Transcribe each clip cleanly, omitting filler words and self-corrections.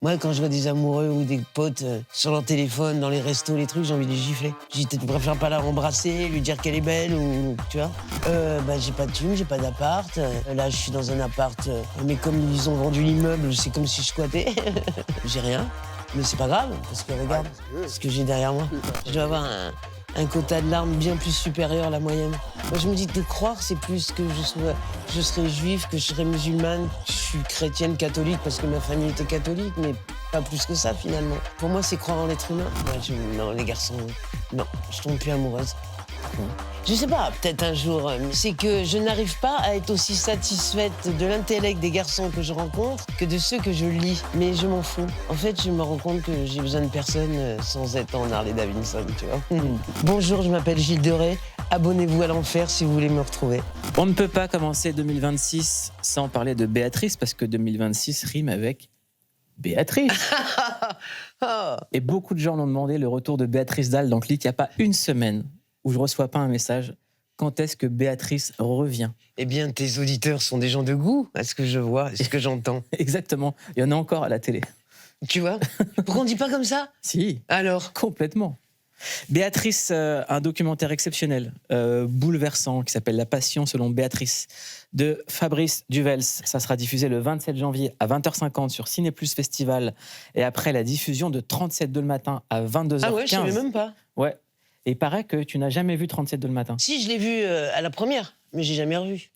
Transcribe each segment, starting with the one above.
Moi, quand je vois des amoureux ou des potes sur leur téléphone, dans les restos, les trucs, j'ai envie de les gifler. Je préfère pas la embrasser, lui dire qu'elle est belle ou tu vois. J'ai pas de thune, j'ai pas d'appart. Là, je suis dans un appart, mais comme ils ont vendu l'immeuble, c'est comme si je squattais. J'ai rien, mais c'est pas grave, parce que regarde ce que j'ai derrière moi. Je dois avoir un quota de larmes bien plus supérieur à la moyenne. Moi, je me dis de croire, c'est plus que je serais juive, que je serais musulmane, que je suis chrétienne, catholique, parce que ma famille était catholique, mais pas plus que ça, finalement. Pour moi, c'est croire en l'être humain. Non, les garçons, non, je tombe plus amoureuse. Je sais pas, peut-être un jour, c'est que je n'arrive pas à être aussi satisfaite de l'intellect des garçons que je rencontre que de ceux que je lis. Mais je m'en fous. En fait, je me rends compte que j'ai besoin de personne sans être en Harley Davidson, tu vois. Bonjour, je m'appelle Gilles Deray. Abonnez-vous à l'enfer si vous voulez me retrouver. On ne peut pas commencer 2026 sans parler de Béatrice, parce que 2026 rime avec Béatrice. Et beaucoup de gens l'ont demandé, le retour de Béatrice Dalle dans Click. Il n'y a pas une semaine où je ne reçois pas un message. Quand est-ce que Béatrice revient? Eh bien, tes auditeurs sont des gens de goût, à ce que je vois, à ce que j'entends. Exactement. Il y en a encore à la télé. Tu vois? Pourquoi on dit pas comme ça? Si. Alors? Complètement. Béatrice, un documentaire exceptionnel, bouleversant, qui s'appelle La Passion selon Béatrice, de Fabrice Duvels. Ça sera diffusé le 27 janvier à 20h50 sur Ciné Plus Festival, et après la diffusion de 37 de le matin à 22h15. Ah ouais, je savais même pas. Ouais. Et il paraît que tu n'as jamais vu 37 de le matin. Si, je l'ai vu à la première, mais j'ai jamais revu.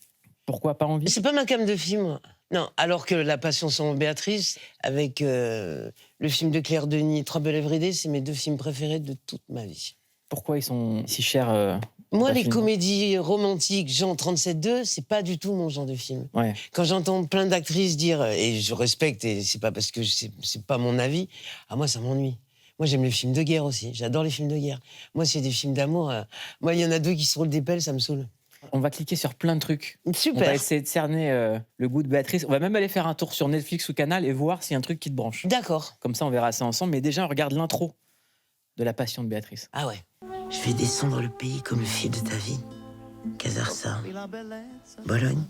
Pourquoi pas envie? C'est pas ma came de film, moi. Non, alors que La Passion selon Béatrice, avec le film de Claire Denis, Trouble Every Day, c'est mes deux films préférés de toute ma vie. Pourquoi ils sont si chers Moi, les film comédies romantiques, genre 37-2, c'est pas du tout mon genre de film. Ouais. Quand j'entends plein d'actrices dire, et je respecte, et c'est pas parce que c'est pas mon avis, moi, ça m'ennuie. Moi, j'aime les films de guerre aussi. J'adore les films de guerre. Moi, c'est des films d'amour. Moi, il y en a deux qui se roulent des pelles, ça me saoule. On va cliquer sur plein de trucs. Super. On va essayer de cerner le goût de Béatrice. On va même aller faire un tour sur Netflix ou Canal et voir s'il y a un truc qui te branche. D'accord. Comme ça, on verra ça ensemble. Mais déjà, on regarde l'intro de La Passion de Béatrice. Ah ouais. Je vais descendre le pays comme le fil de ta vie. Casarsa, Bologne,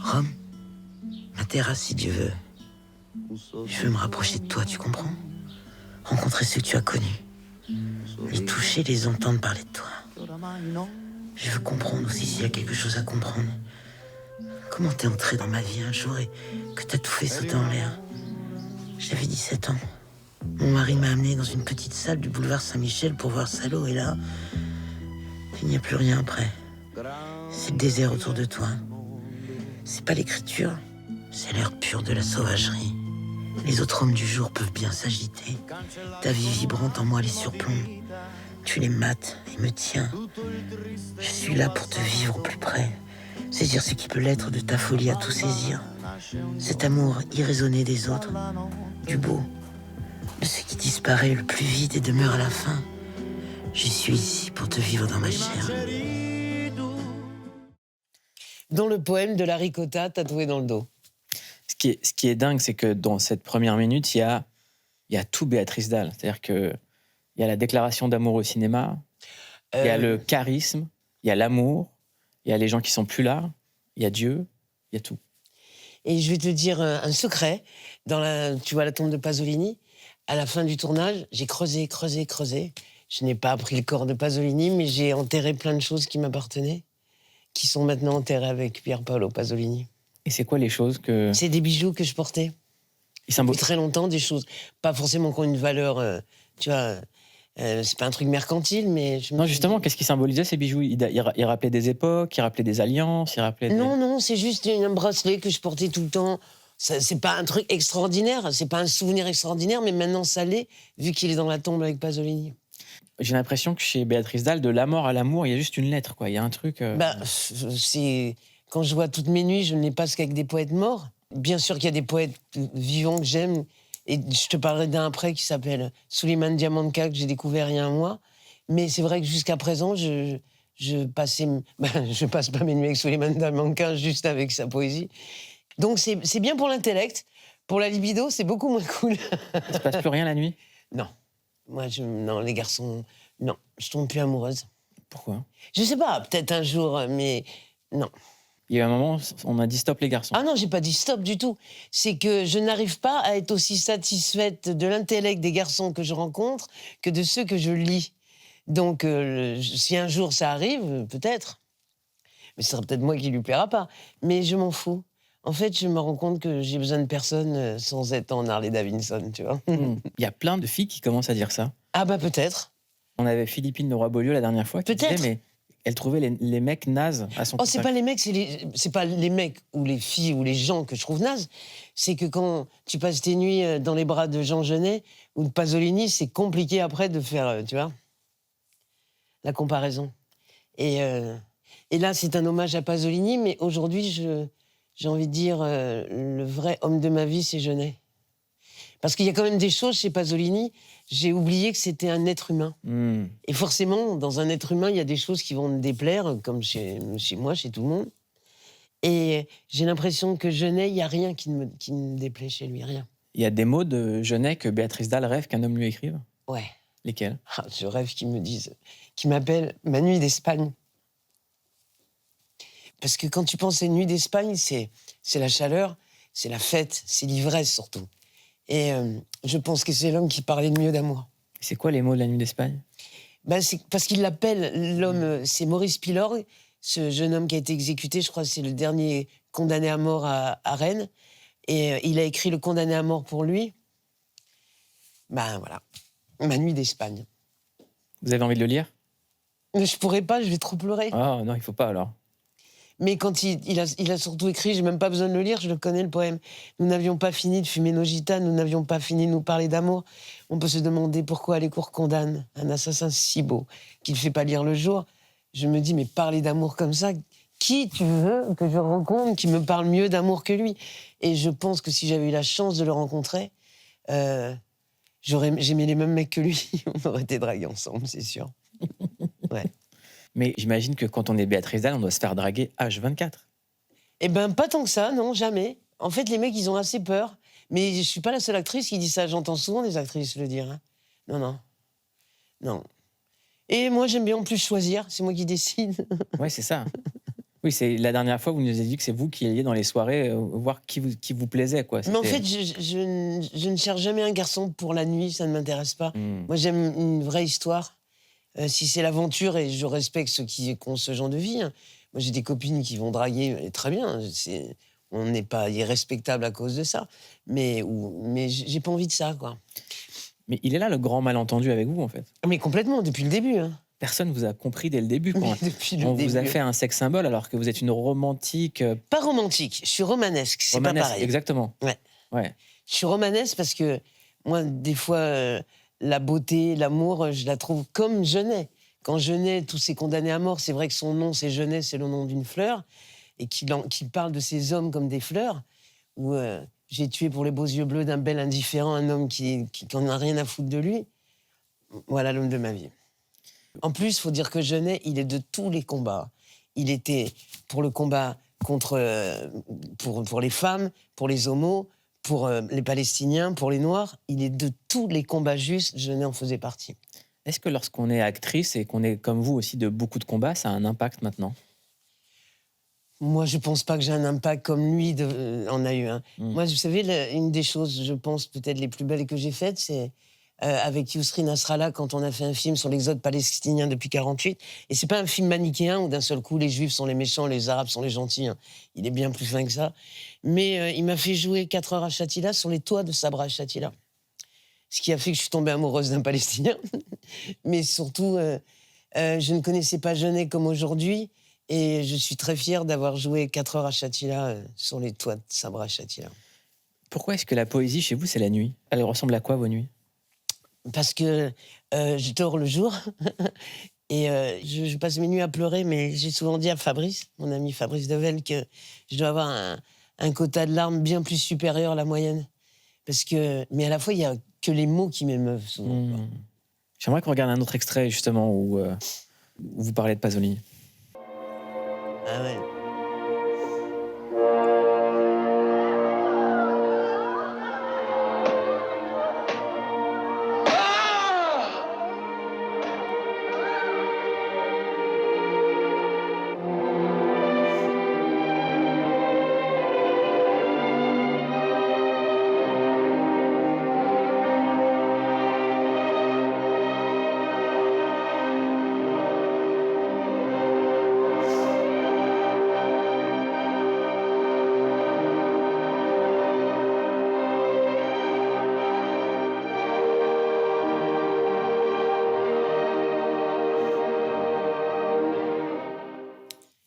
Rome, Matera si Dieu veut. Je veux me rapprocher de toi, tu comprends? Rencontrer ceux que tu as connus. Les toucher, les entendre parler de toi. Je veux comprendre aussi s'il y a quelque chose à comprendre. Comment t'es entré dans ma vie un jour et que t'as tout fait sauter en l'air? J'avais 17 ans. Mon mari m'a amené dans une petite salle du boulevard Saint-Michel pour voir Salo, et là, il n'y a plus rien après. C'est le désert autour de toi. C'est pas l'écriture, c'est l'air pur de la sauvagerie. Les autres hommes du jour peuvent bien s'agiter. Ta vie vibrante en moi les surplombe. Tu les mates et me tiens. Je suis là pour te vivre au plus près. Saisir ce qui peut l'être de ta folie à tout saisir. Cet amour irraisonné des autres, du beau, de ce qui disparaît le plus vite et demeure à la fin. Je suis ici pour te vivre dans ma chair. Dans le poème de la ricotta tatoué dans le dos. Ce qui est dingue, c'est que dans cette première minute, il y a tout Béatrice Dalle. C'est-à-dire qu'il y a la déclaration d'amour au cinéma, il y a le charisme, il y a l'amour, il y a les gens qui sont plus là, il y a Dieu, il y a tout. Et je vais te dire un secret. Tu vois la tombe de Pasolini, à la fin du tournage, j'ai creusé. Je n'ai pas appris le corps de Pasolini, mais j'ai enterré plein de choses qui m'appartenaient, qui sont maintenant enterrées avec Pier Paolo Pasolini. Et c'est quoi les choses que... C'est des bijoux que je portais. Depuis très longtemps, des choses, pas forcément qui ont une valeur, tu vois, c'est pas un truc mercantile, mais... Non, justement, qu'est-ce qui symbolisait ces bijoux? Il rappelait des époques, il rappelait des alliances, il rappelait... Non, c'est juste un bracelet que je portais tout le temps. C'est pas un truc extraordinaire, c'est pas un souvenir extraordinaire, mais maintenant ça l'est, vu qu'il est dans la tombe avec Pasolini. J'ai l'impression que chez Béatrice Dalle, de la mort à l'amour, il y a juste une lettre, quoi. Il y a un truc... C'est... Quand je vois toutes mes nuits, je n'ai pas ce qu'avec des poètes morts. Bien sûr qu'il y a des poètes vivants que j'aime, et je te parlerai d'un après qui s'appelle Souleymane Diamanka, que j'ai découvert il y a un mois. Mais c'est vrai que jusqu'à présent, je passe pas mes nuits avec Souleymane Diamanka, juste avec sa poésie. Donc c'est bien pour l'intellect. Pour la libido, c'est beaucoup moins cool. Il se passe plus rien la nuit? Non. Non, les garçons... Non, je tombe plus amoureuse. Pourquoi? Je sais pas, peut-être un jour, mais non. Il y a un moment, on a dit stop les garçons. Ah non, j'ai pas dit stop du tout. C'est que je n'arrive pas à être aussi satisfaite de l'intellect des garçons que je rencontre que de ceux que je lis. Donc, si un jour ça arrive, peut-être. Mais ce sera peut-être moi qui lui plaira pas. Mais je m'en fous. En fait, je me rends compte que j'ai besoin de personne sans être en Harley Davidson, tu vois. Il y a plein de filles qui commencent à dire ça. Ah bah peut-être. On avait Philippine de Roy-Beaulieu la dernière fois qui disait, Peut-être. mais elle trouvait les mecs nazes à son Oh, c'est contact. pas les mecs, c'est pas les mecs ou les filles ou les gens que je trouve nazes. C'est que quand tu passes tes nuits dans les bras de Jean Genet ou de Pasolini, c'est compliqué après de faire, tu vois, la comparaison. Et là, c'est un hommage à Pasolini, mais aujourd'hui, j'ai envie de dire, le vrai homme de ma vie, c'est Genet. Parce qu'il y a quand même des choses chez Pasolini, j'ai oublié que c'était un être humain. Et forcément, dans un être humain, il y a des choses qui vont me déplaire, comme chez moi, chez tout le monde. Et j'ai l'impression que Genet, il n'y a rien qui me déplaît chez lui, rien. Il y a des mots de Genet que Béatrice Dalle rêve qu'un homme lui écrive. Ouais. Lesquels? Je rêve qu'ils me disent, qu'ils m'appellent ma nuit d'Espagne. Parce que quand tu penses à une nuit d'Espagne, c'est la chaleur, c'est la fête, c'est l'ivresse surtout. Et je pense que c'est l'homme qui parlait le mieux d'amour. C'est quoi les mots de la nuit d'Espagne? C'est parce qu'il l'appelle, l'homme, c'est Maurice Pilorg, ce jeune homme qui a été exécuté, je crois que c'est le dernier condamné à mort à Rennes. Et il a écrit le condamné à mort pour lui. Ben voilà, ma nuit d'Espagne. Vous avez envie de le lire? Mais je pourrais pas, je vais trop pleurer. Ah non, il faut pas alors. Mais quand il a surtout écrit, j'ai même pas besoin de le lire, je le connais le poème. Nous n'avions pas fini de fumer nos gitanes, nous n'avions pas fini de nous parler d'amour. On peut se demander pourquoi les cours condamnent un assassin si beau qu'il ne fait pas lire le jour. Je me dis, mais parler d'amour comme ça, qui tu veux que je rencontre qui me parle mieux d'amour que lui? Et je pense que si j'avais eu la chance de le rencontrer, j'aimais les mêmes mecs que lui. On aurait été dragués ensemble, c'est sûr. Ouais. Mais j'imagine que quand on est Béatrice Dalle, on doit se faire draguer H24. Eh ben, pas tant que ça, non, jamais. En fait, les mecs, ils ont assez peur. Mais je suis pas la seule actrice qui dit ça. J'entends souvent des actrices le dire. Hein. Non. Non. Et moi, j'aime bien en plus choisir. C'est moi qui décide. Ouais, c'est ça. Oui, c'est la dernière fois, vous nous avez dit que c'est vous qui alliez dans les soirées voir qui vous plaisait, quoi. Mais en fait, je ne cherche jamais un garçon pour la nuit. Ça ne m'intéresse pas. Moi, j'aime une vraie histoire. Si c'est l'aventure, et je respecte ceux qui ont ce genre de vie. Hein. Moi, j'ai des copines qui vont draguer, très bien. On n'est pas irrespectable à cause de ça. Mais j'ai pas envie de ça, quoi. Mais il est là le grand malentendu avec vous, en fait. Mais complètement, depuis le début. Hein. Personne vous a compris dès le début. Quoi. Depuis le on début. vous a fait un sex symbole alors que vous êtes une romantique. Pas romantique, je suis romanesque, c'est pas pareil. Exactement. Ouais. Je suis romanesque parce que moi, des fois, la beauté, l'amour, je la trouve comme Genet. Quand Genet, tous ces condamnés à mort, c'est vrai que son nom, c'est Genet, c'est le nom d'une fleur, et qu'il parle de ces hommes comme des fleurs, où j'ai tué pour les beaux yeux bleus d'un bel indifférent un homme qui en a rien à foutre de lui. Voilà l'homme de ma vie. En plus, il faut dire que Genet, il est de tous les combats. Il était pour le combat contre, pour les femmes, pour les homos, pour les Palestiniens, pour les Noirs. Il est de tous les combats justes, Genet en faisait partie. Est-ce que lorsqu'on est actrice et qu'on est comme vous aussi de beaucoup de combats, ça a un impact maintenant? Moi, je pense pas que j'ai un impact comme lui en a eu un. Moi, vous savez, une des choses, je pense, peut-être les plus belles que j'ai faites, c'est avec Yousri Nasrallah, quand on a fait un film sur l'exode palestinien depuis 1948. Et c'est pas un film manichéen où d'un seul coup, les Juifs sont les méchants, les Arabes sont les gentils. Hein. Il est bien plus fin que ça. Mais il m'a fait jouer 4 heures à Shatila sur les toits de Sabra Shatila. Ce qui a fait que je suis tombée amoureuse d'un Palestinien. Mais surtout, je ne connaissais pas Genet comme aujourd'hui. Et je suis très fière d'avoir joué 4 heures à Shatila sur les toits de Sabra Shatila. Pourquoi est-ce que la poésie, chez vous, c'est la nuit? Elle ressemble à quoi, vos nuits? Parce que je dors le jour. Et je passe mes nuits à pleurer. Mais j'ai souvent dit à Fabrice, mon ami Fabrice Devel, que je dois avoir un quota de larmes bien plus supérieur à la moyenne. Mais à la fois, il n'y a que les mots qui m'émeuvent souvent. J'aimerais qu'on regarde un autre extrait, justement, où vous parlez de Pasolini. Ah ouais.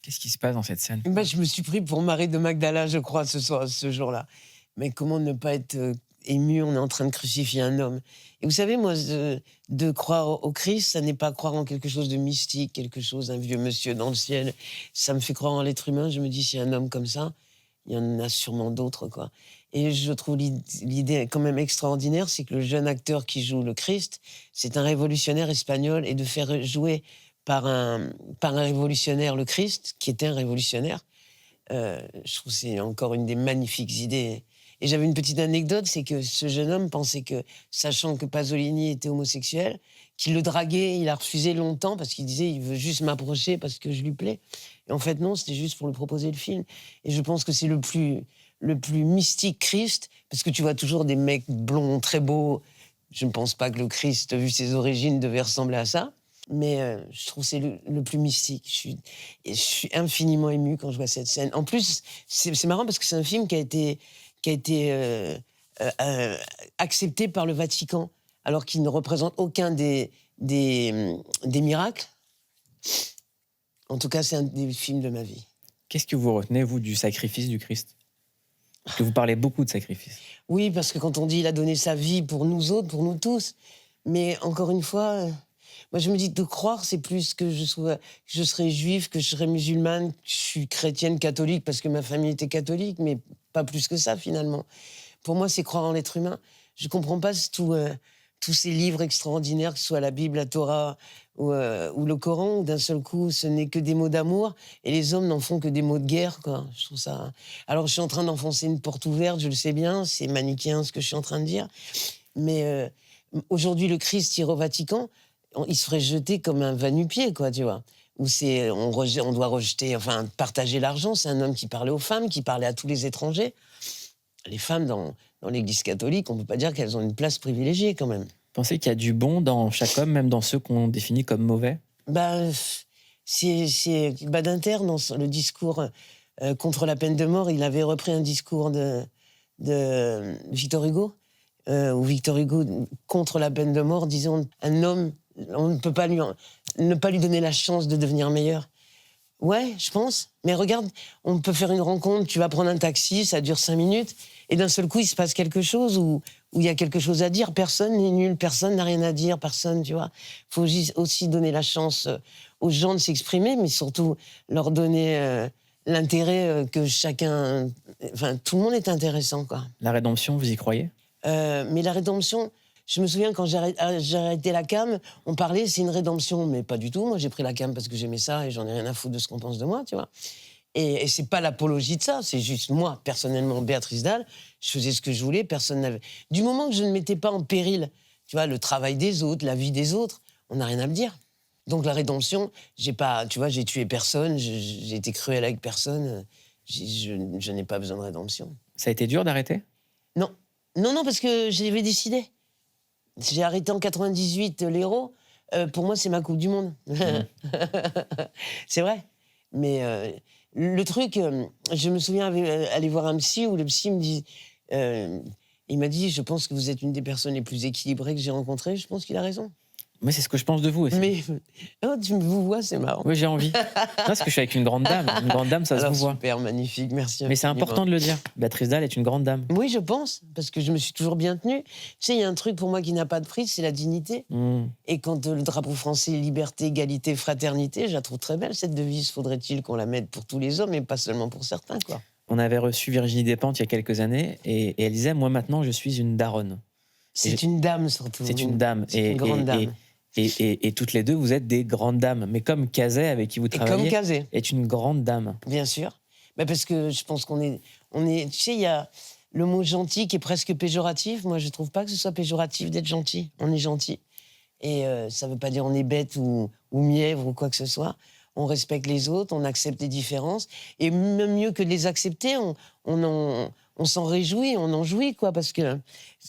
Qu'est-ce qui se passe dans cette scène? Bah, je me suis pris pour Marie de Magdala, je crois, ce jour-là. Mais comment ne pas être ému? On est en train de crucifier un homme. Et vous savez, moi, de croire au Christ, ça n'est pas croire en quelque chose de mystique, quelque chose, un vieux monsieur dans le ciel. Ça me fait croire en l'être humain. Je me dis, s'il y a un homme comme ça, il y en a sûrement d'autres, quoi. Et je trouve l'idée quand même extraordinaire, c'est que le jeune acteur qui joue le Christ, c'est un révolutionnaire espagnol, et de faire jouer par un révolutionnaire le Christ, qui était un révolutionnaire, je trouve que c'est encore une des magnifiques idées. Et j'avais une petite anecdote, c'est que ce jeune homme pensait que, sachant que Pasolini était homosexuel, qu'il le draguait, il a refusé longtemps parce qu'il disait il veut juste m'approcher parce que je lui plais. Et en fait non, c'était juste pour lui proposer le film. Et je pense que c'est le plus mystique Christ, parce que tu vois toujours des mecs blonds, très beaux. Je ne pense pas que le Christ, vu ses origines, devait ressembler à ça. Mais je trouve que c'est le plus mystique. Je suis infiniment ému quand je vois cette scène. En plus, c'est marrant parce que c'est un film qui a été accepté par le Vatican, alors qu'il ne représente aucun des miracles. En tout cas, c'est un des films de ma vie. Qu'est-ce que vous retenez, vous, du sacrifice du Christ? Parce que vous parlez beaucoup de sacrifice. Oui, parce que quand on dit il a donné sa vie pour nous autres, pour nous tous, mais encore une fois, moi je me dis de croire, c'est plus que je serais juive, que je serais musulmane, que je suis chrétienne, catholique, parce que ma famille était catholique, mais pas plus que ça finalement. Pour moi, c'est croire en l'être humain. Je comprends pas tous ces livres extraordinaires, que ce soit la Bible, la Torah ou le Coran, où d'un seul coup, ce n'est que des mots d'amour, et les hommes n'en font que des mots de guerre, quoi. Je trouve ça... Alors, je suis en train d'enfoncer une porte ouverte, je le sais bien, c'est manichéen ce que je suis en train de dire, mais aujourd'hui, le Christ ira au Vatican, il serait jeté comme un va-nu-pied, quoi, tu vois. Où on doit rejeter, enfin, partager l'argent. C'est un homme qui parlait aux femmes, qui parlait à tous les étrangers. Les femmes, dans l'Église catholique, on ne peut pas dire qu'elles ont une place privilégiée, quand même. Vous pensez qu'il y a du bon dans chaque homme, même dans ceux qu'on définit comme mauvais? C'est Badinter, dans le discours contre la peine de mort, il avait repris un discours de Victor Hugo, où Victor Hugo, contre la peine de mort, disait un homme, on ne peut pas ne pas lui donner la chance de devenir meilleur. Ouais, je pense. Mais regarde, on peut faire une rencontre, tu vas prendre un taxi, ça dure 5 minutes, et d'un seul coup, il se passe quelque chose où il y a quelque chose à dire. Personne n'est nul, personne n'a rien à dire, personne, tu vois. Il faut aussi donner la chance aux gens de s'exprimer, mais surtout leur donner l'intérêt que chacun... Enfin, tout le monde est intéressant, quoi. La rédemption, vous y croyez? Mais la rédemption... Je me souviens, quand j'ai arrêté la cam, on parlait, c'est une rédemption, mais pas du tout. Moi, j'ai pris la cam parce que j'aimais ça et j'en ai rien à foutre de ce qu'on pense de moi, tu vois. Et c'est pas l'apologie de ça, c'est juste moi, personnellement, Béatrice Dalle, je faisais ce que je voulais, personne n'avait... Du moment que je ne mettais pas en péril, tu vois, le travail des autres, la vie des autres, on n'a rien à me dire. Donc la rédemption, j'ai tué personne, j'ai été cruel avec personne, je n'ai pas besoin de rédemption. Ça a été dur d'arrêter? Non, parce que j'avais décidé. J'ai arrêté en 98 l'Hérault. Pour moi, c'est ma Coupe du Monde. C'est vrai. Mais le truc, je me souviens aller voir un psy où le psy me dit... il m'a dit, je pense que vous êtes une des personnes les plus équilibrées que j'ai rencontrées. Je pense qu'il a raison. Mais c'est ce que je pense de vous aussi. Mais tu me vous vois, c'est marrant. Oui, j'ai envie. Non, parce que je suis avec une grande dame. Une grande dame, ça alors, se voit. Super, magnifique, merci. Mais c'est important de le dire. Béatrice Dalle est une grande dame. Oui, je pense, parce que je me suis toujours bien tenue. Tu sais, il y a un truc pour moi qui n'a pas de prix, c'est la dignité. Et quand le drapeau français, liberté, égalité, fraternité, je la trouve très belle, cette devise. Faudrait-il qu'on la mette pour tous les hommes et pas seulement pour certains, quoi. On avait reçu Virginie Despentes il y a quelques années et elle disait, moi maintenant, je suis une daronne. C'est une dame, surtout. C'est une dame. C'est une grande dame. Et toutes les deux, vous êtes des grandes dames. Mais comme Cazet, avec qui vous travaillez, est une grande dame. Bien sûr. Parce que je pense qu'on est... Tu sais, il y a le mot gentil qui est presque péjoratif. Moi, je ne trouve pas que ce soit péjoratif d'être gentil. On est gentil. Et ça ne veut pas dire on est bête ou mièvre ou quoi que ce soit. On respecte les autres, on accepte les différences. Et même mieux que de les accepter, on s'en réjouit, on en jouit, quoi. Parce que,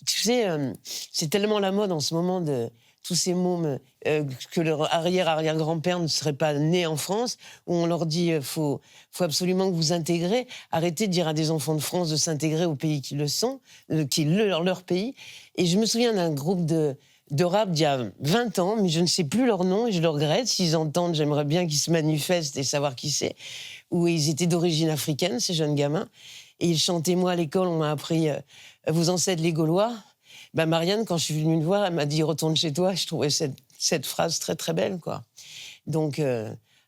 tu sais, c'est tellement la mode en ce moment de... tous ces mômes que leur arrière-arrière-grand-père ne serait pas né en France, où on leur dit faut absolument que vous intégrez. Arrêtez de dire à des enfants de France de s'intégrer au pays qui le sont, qui est leur pays. Et je me souviens d'un groupe de de rap d'il y a 20 ans, mais je ne sais plus leur nom et je le regrette. S'ils entendent, j'aimerais bien qu'ils se manifestent et savoir qui c'est. Où ils étaient d'origine africaine, ces jeunes gamins. Et ils chantaient, moi, à l'école, on m'a appris vos ancêtres les Gaulois. Ben, Marianne, quand je suis venue me voir, elle m'a dit « Retourne chez toi ». Je trouvais cette phrase très, très belle, quoi. Donc,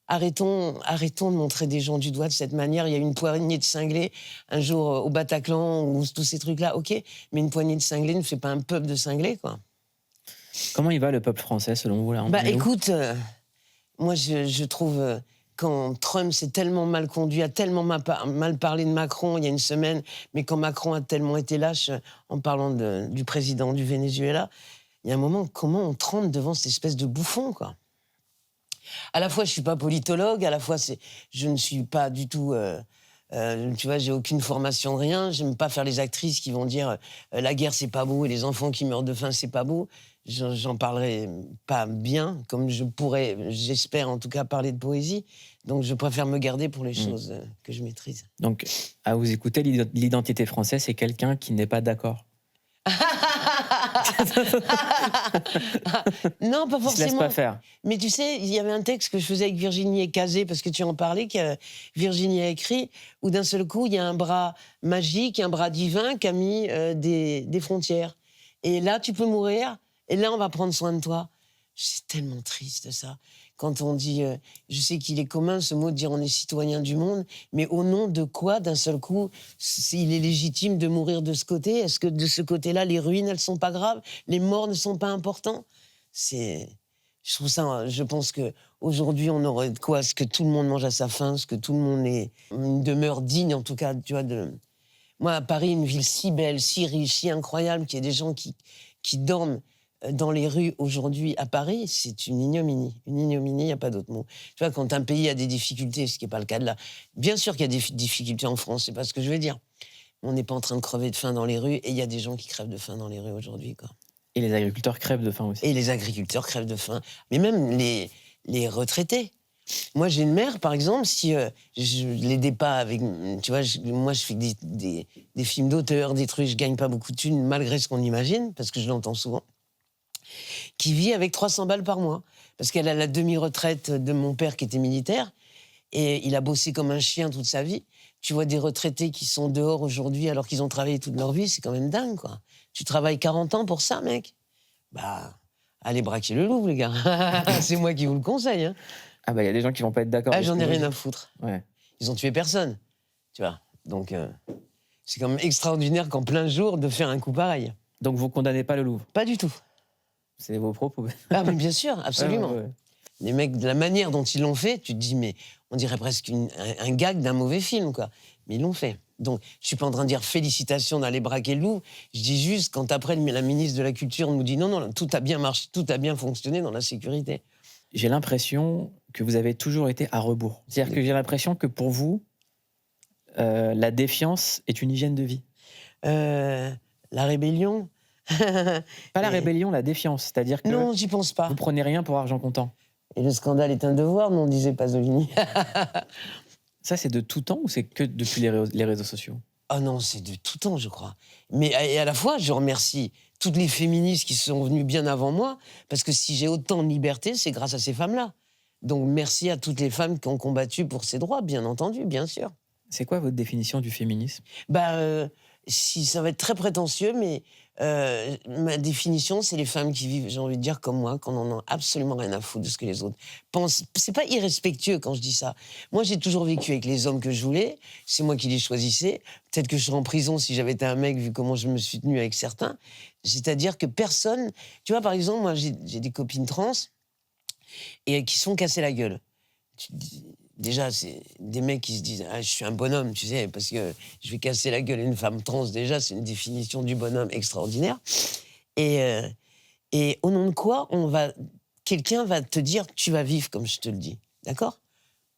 arrêtons de montrer des gens du doigt de cette manière. Il y a une poignée de cinglés un jour au Bataclan ou tous ces trucs-là, ok, mais une poignée de cinglés ne fait pas un peuple de cinglés, quoi. Comment il va le peuple français, selon vous, là? Bah écoute, moi je trouve quand Trump s'est tellement mal conduit, a tellement mal parlé de Macron il y a une semaine, mais quand Macron a tellement été lâche en parlant du président du Venezuela, il y a un moment, comment on tremble devant cette espèce de bouffon, quoi. À la fois, je suis pas politologue, à la fois, je ne suis pas du tout... tu vois, j'ai aucune formation, rien. J'aime pas faire les actrices qui vont dire la guerre, c'est pas beau, et les enfants qui meurent de faim, c'est pas beau. J'en parlerai pas bien, comme je pourrais, j'espère en tout cas, parler de poésie. Donc je préfère me garder pour les choses que je maîtrise. Donc, à vous écouter, l'identité française, c'est quelqu'un qui n'est pas d'accord. Non, pas forcément. Qui se laisse pas faire. Mais tu sais, il y avait un texte que je faisais avec Virginie Ekazé, parce que tu en parlais, que Virginie a écrit, où d'un seul coup, il y a un bras magique, un bras divin qui a mis des frontières. Et là, tu peux mourir, et là, on va prendre soin de toi. C'est tellement triste, ça. Quand on dit, je sais qu'il est commun ce mot de dire on est citoyen du monde, mais au nom de quoi, d'un seul coup, il est légitime de mourir de ce côté? Est-ce que de ce côté-là, les ruines, elles sont pas graves? Les morts ne sont pas importants? Je trouve ça, je pense qu'aujourd'hui, on aurait de quoi, ce que tout le monde mange à sa faim, ce que tout le monde ait une demeure digne, en tout cas, tu vois, Moi, à Paris, une ville si belle, si riche, si incroyable, qu'il y ait des gens qui dorment dans les rues aujourd'hui à Paris, c'est une ignominie. Une ignominie, il n'y a pas d'autre mot. Tu vois, quand un pays a des difficultés, ce qui n'est pas le cas de là, bien sûr qu'il y a des difficultés en France, c'est pas ce que je veux dire. On n'est pas en train de crever de faim dans les rues, et il y a des gens qui crèvent de faim dans les rues aujourd'hui, quoi. Et les agriculteurs crèvent de faim aussi. Et les agriculteurs crèvent de faim. Mais même les retraités. Moi, j'ai une mère, par exemple, si je ne l'aidais pas avec... Tu vois, moi, je fais des films d'auteur, des trucs, je ne gagne pas beaucoup de thunes, malgré ce qu'on imagine, parce que je l'entends souvent, qui vit avec 300 balles par mois. Parce qu'elle a la demi-retraite de mon père qui était militaire, et il a bossé comme un chien toute sa vie. Tu vois des retraités qui sont dehors aujourd'hui alors qu'ils ont travaillé toute leur vie, c'est quand même dingue, quoi. Tu travailles 40 ans pour ça, mec? Bah, allez braquer le Louvre, les gars. C'est moi qui vous le conseille, hein. Ah bah, il y a des gens qui vont pas être d'accord. Ah, j'en ai rien à foutre. Ouais. Ils ont tué personne, tu vois. Donc, c'est quand même extraordinaire qu'en plein jour, de faire un coup pareil. Donc, vous condamnez pas le Louvre? Pas du tout. C'est vos propos. Ah, mais bien sûr, absolument. Ouais. Les mecs, de la manière dont ils l'ont fait, tu te dis, mais on dirait presque un gag d'un mauvais film, quoi. Mais ils l'ont fait. Donc, je suis pas en train de dire félicitations d'aller braquer le Louvre. Je dis juste, quand après, la ministre de la Culture nous dit non, tout a bien marché, tout a bien fonctionné dans la sécurité. J'ai l'impression que vous avez toujours été à rebours. C'est-à-dire que j'ai l'impression que pour vous, la défiance est une hygiène de vie. La rébellion. Pas la rébellion, la défiance. C'est-à-dire que non, j'y pense pas. Vous prenez rien pour argent comptant. Et le scandale est un devoir, non, disait Pasolini. Ça, c'est de tout temps ou c'est que depuis les réseaux sociaux? Ah non, c'est de tout temps, je crois. Mais à la fois, je remercie toutes les féministes qui sont venues bien avant moi, parce que si j'ai autant de liberté, c'est grâce à ces femmes-là. Donc merci à toutes les femmes qui ont combattu pour ces droits, bien entendu, bien sûr. C'est quoi votre définition du féminisme? Si ça va être très prétentieux, mais ma définition, c'est les femmes qui vivent, j'ai envie de dire, comme moi, qu'on en a absolument rien à foutre de ce que les autres pensent. C'est pas irrespectueux quand je dis ça. Moi, j'ai toujours vécu avec les hommes que je voulais. C'est moi qui les choisissais. Peut-être que je serais en prison si j'avais été un mec, vu comment je me suis tenue avec certains. C'est-à-dire que personne... Tu vois, par exemple, moi, j'ai des copines trans et qui se font casser la gueule. Déjà, c'est des mecs qui se disent « Ah, je suis un bonhomme, tu sais, parce que je vais casser la gueule à une femme trans. » Déjà, c'est une définition du bonhomme extraordinaire. Et au nom de quoi quelqu'un va te dire « Tu vas vivre comme je te le dis. » D'accord?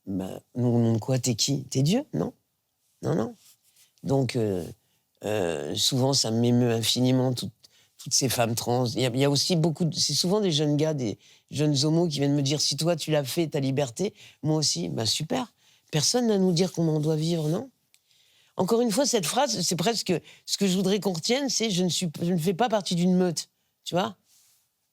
Au nom de quoi? T'es qui? T'es Dieu? Non. Non. Donc, souvent, ça m'émeut infiniment, toutes ces femmes trans. Il y a aussi beaucoup... C'est souvent des jeunes gars, des jeunes homos qui viennent me dire « Si toi, tu l'as fait, ta liberté, moi aussi. » Super. Personne n'a à nous dire comment on doit vivre, non? Encore une fois, cette phrase, c'est presque... Ce que je voudrais qu'on retienne, c'est « Je ne fais pas partie d'une meute. » Tu vois?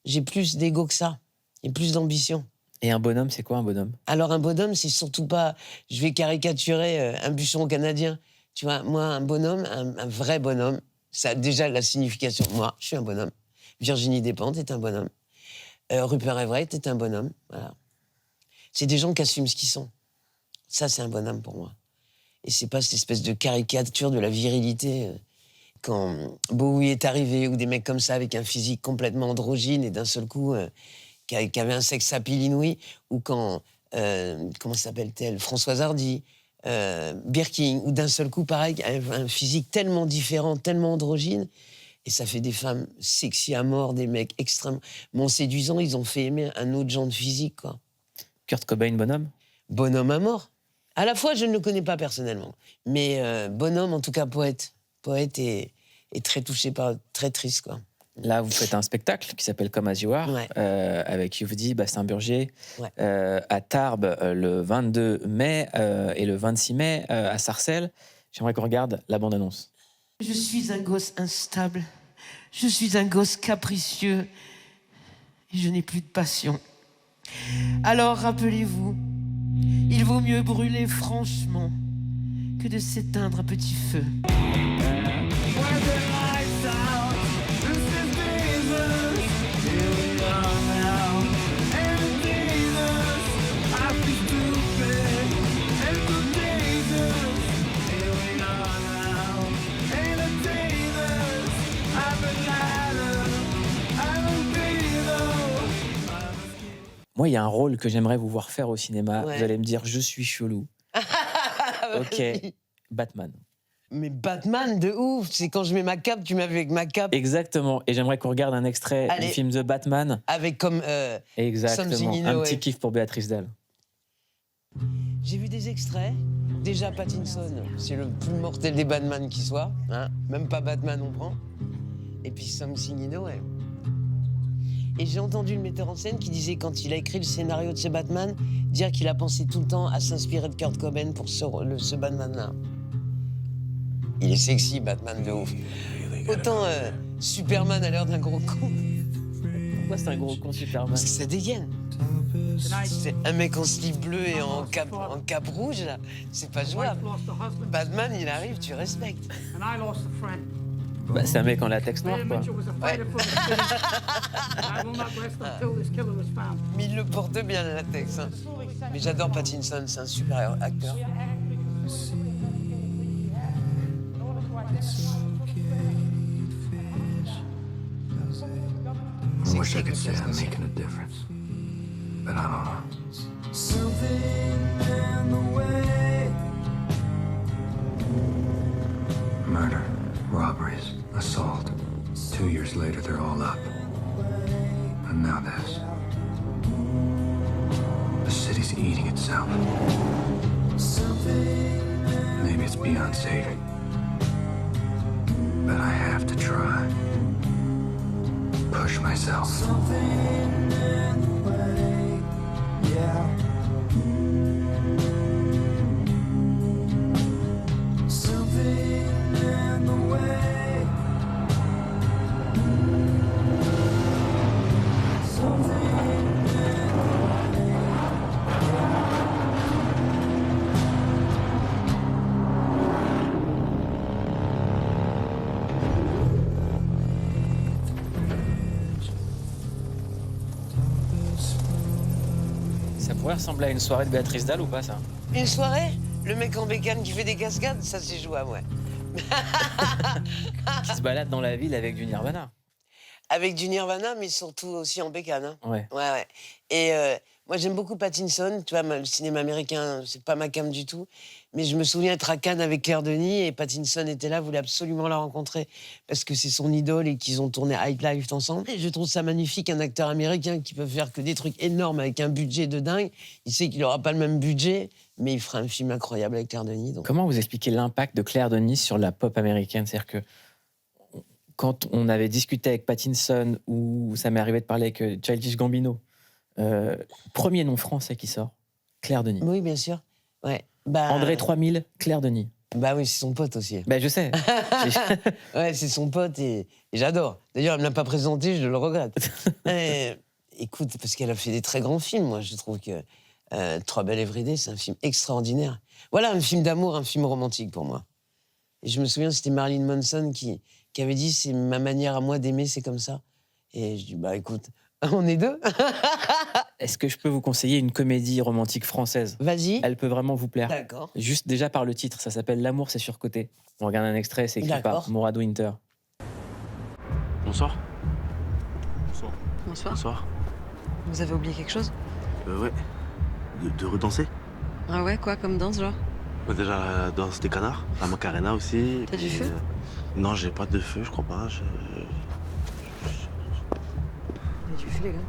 J'ai plus d'ego que ça. Et plus d'ambition. Et un bonhomme, c'est quoi un bonhomme? Alors, un bonhomme, c'est surtout pas... Je vais caricaturer un bûcheron canadien. Tu vois, moi, un bonhomme, un vrai bonhomme, ça a déjà la signification. Moi, je suis un bonhomme. Virginie Despentes est un bonhomme. Rupert Everett est un bonhomme. Voilà. C'est des gens qui assument ce qu'ils sont. Ça, c'est un bonhomme pour moi. Et c'est pas cette espèce de caricature de la virilité. Quand Bowie est arrivé, ou des mecs comme ça, avec un physique complètement androgyne, et d'un seul coup, qui avait un sex appeal inouï, ou quand, comment s'appelle-t-elle, Françoise Hardy, Birkin, ou d'un seul coup, pareil, un physique tellement différent, tellement androgyne, et ça fait des femmes sexy à mort, des mecs extrêmement séduisants, ils ont fait aimer un autre genre de physique, quoi. Kurt Cobain, bonhomme? Bonhomme à mort. À la fois, je ne le connais pas personnellement, mais bonhomme, en tout cas poète. Poète et très touché par... très triste, quoi. Là, vous faites un spectacle qui s'appelle Come As You Are, Ouais. avec Youvdi, Bastien Burger, Ouais. à Tarbes le 22 mai et le 26 mai à Sarcelles. J'aimerais qu'on regarde la bande-annonce. Je suis un gosse instable, je suis un gosse capricieux et je n'ai plus de passion. Alors rappelez-vous, il vaut mieux brûler franchement que de s'éteindre à petit feu. Moi, il y a un rôle que j'aimerais vous voir faire au cinéma. Ouais. Vous allez me dire, je suis chelou. Ok, Vas-y. Batman. Mais Batman, de ouf. C'est quand je mets ma cape, tu m'as vu avec ma cape. Exactement. Et j'aimerais qu'on regarde un extrait Allez. du film The Batman. Avec comme... Exactement. Something in Un the petit way. kiff pour Béatrice Dalle. J'ai vu des extraits. Déjà Pattinson, c'est le plus mortel des Batman qui soit. Hein. Même pas Batman, on prend. Et puis Something in the way. Et j'ai entendu le metteur en scène qui disait, quand il a écrit le scénario de ce Batman, dire qu'il a pensé tout le temps à s'inspirer de Kurt Cobain pour ce Batman-là. Il est sexy, Batman, de ouf. Autant Superman a l'air d'un gros con, Pourquoi c'est un gros con Superman? parce que ça dégaine. C'est un mec en slip bleu et en cape rouge, là. C'est pas jouable. Batman, il arrive, tu respectes. Bah, c'est un mec en latex noir, quoi. Mais il le porte bien, le latex. Hein. Mais j'adore Pattinson, c'est un super acteur. I wish I could say I'm making a difference, but I don't know. Murder, robberies, assault. 2 years later, they're all up. And now this. The city's eating itself. Maybe it's beyond saving. But I have to try. Push myself. Ça pourrait ressembler à une soirée de Béatrice Dalle ou pas, ça? Une soirée, le mec en bécane qui fait des cascades, ça c'est jouable, ouais. Qui se balade dans la ville avec du Nirvana. Avec du Nirvana, mais surtout aussi en bécane. Hein. Ouais. Ouais. Et moi, j'aime beaucoup Pattinson. Tu vois, le cinéma américain, c'est pas ma came du tout. Mais je me souviens être à Cannes avec Claire Denis et Pattinson était là, voulait absolument la rencontrer parce que c'est son idole et qu'ils ont tourné High Life ensemble. Et je trouve ça magnifique, un acteur américain qui peut faire que des trucs énormes avec un budget de dingue. Il sait qu'il aura pas le même budget, mais il fera un film incroyable avec Claire Denis. Donc. Comment vous expliquez l'impact de Claire Denis sur la pop américaine? C'est-à-dire que quand on avait discuté avec Pattinson ou ça m'est arrivé de parler avec Childish Gambino, premier nom français qui sort, Claire Denis. Oui, bien sûr. Ouais. Bah, André 3000, Claire Denis. Bah oui, c'est son pote aussi. Ben, je sais. Ouais, c'est son pote et j'adore. D'ailleurs, elle me l'a pas présenté, je le regrette. Écoute, parce qu'elle a fait des très grands films, moi, je trouve que Trois Belles Everyday, c'est un film extraordinaire. Voilà, un film d'amour, un film romantique pour moi. Et je me souviens, c'était Marilyn Manson qui avait dit, c'est ma manière à moi d'aimer, c'est comme ça. Et je dis, bah écoute, on est deux. Est-ce que je peux vous conseiller une comédie romantique française? Vas-y. Elle peut vraiment vous plaire. D'accord. Juste déjà par le titre, ça s'appelle L'amour, c'est surcoté. On regarde un extrait, c'est écrit par D'accord. Mourad Winter. Bonsoir. Bonsoir. Bonsoir. Vous avez oublié quelque chose? Ouais. De redanser. Ah ouais, quoi, comme danse, genre? Déjà la danse des canards, la Macarena aussi. T'as du puis, feu? Non, j'ai pas de feu, je crois pas. Mais tu fais, les gars.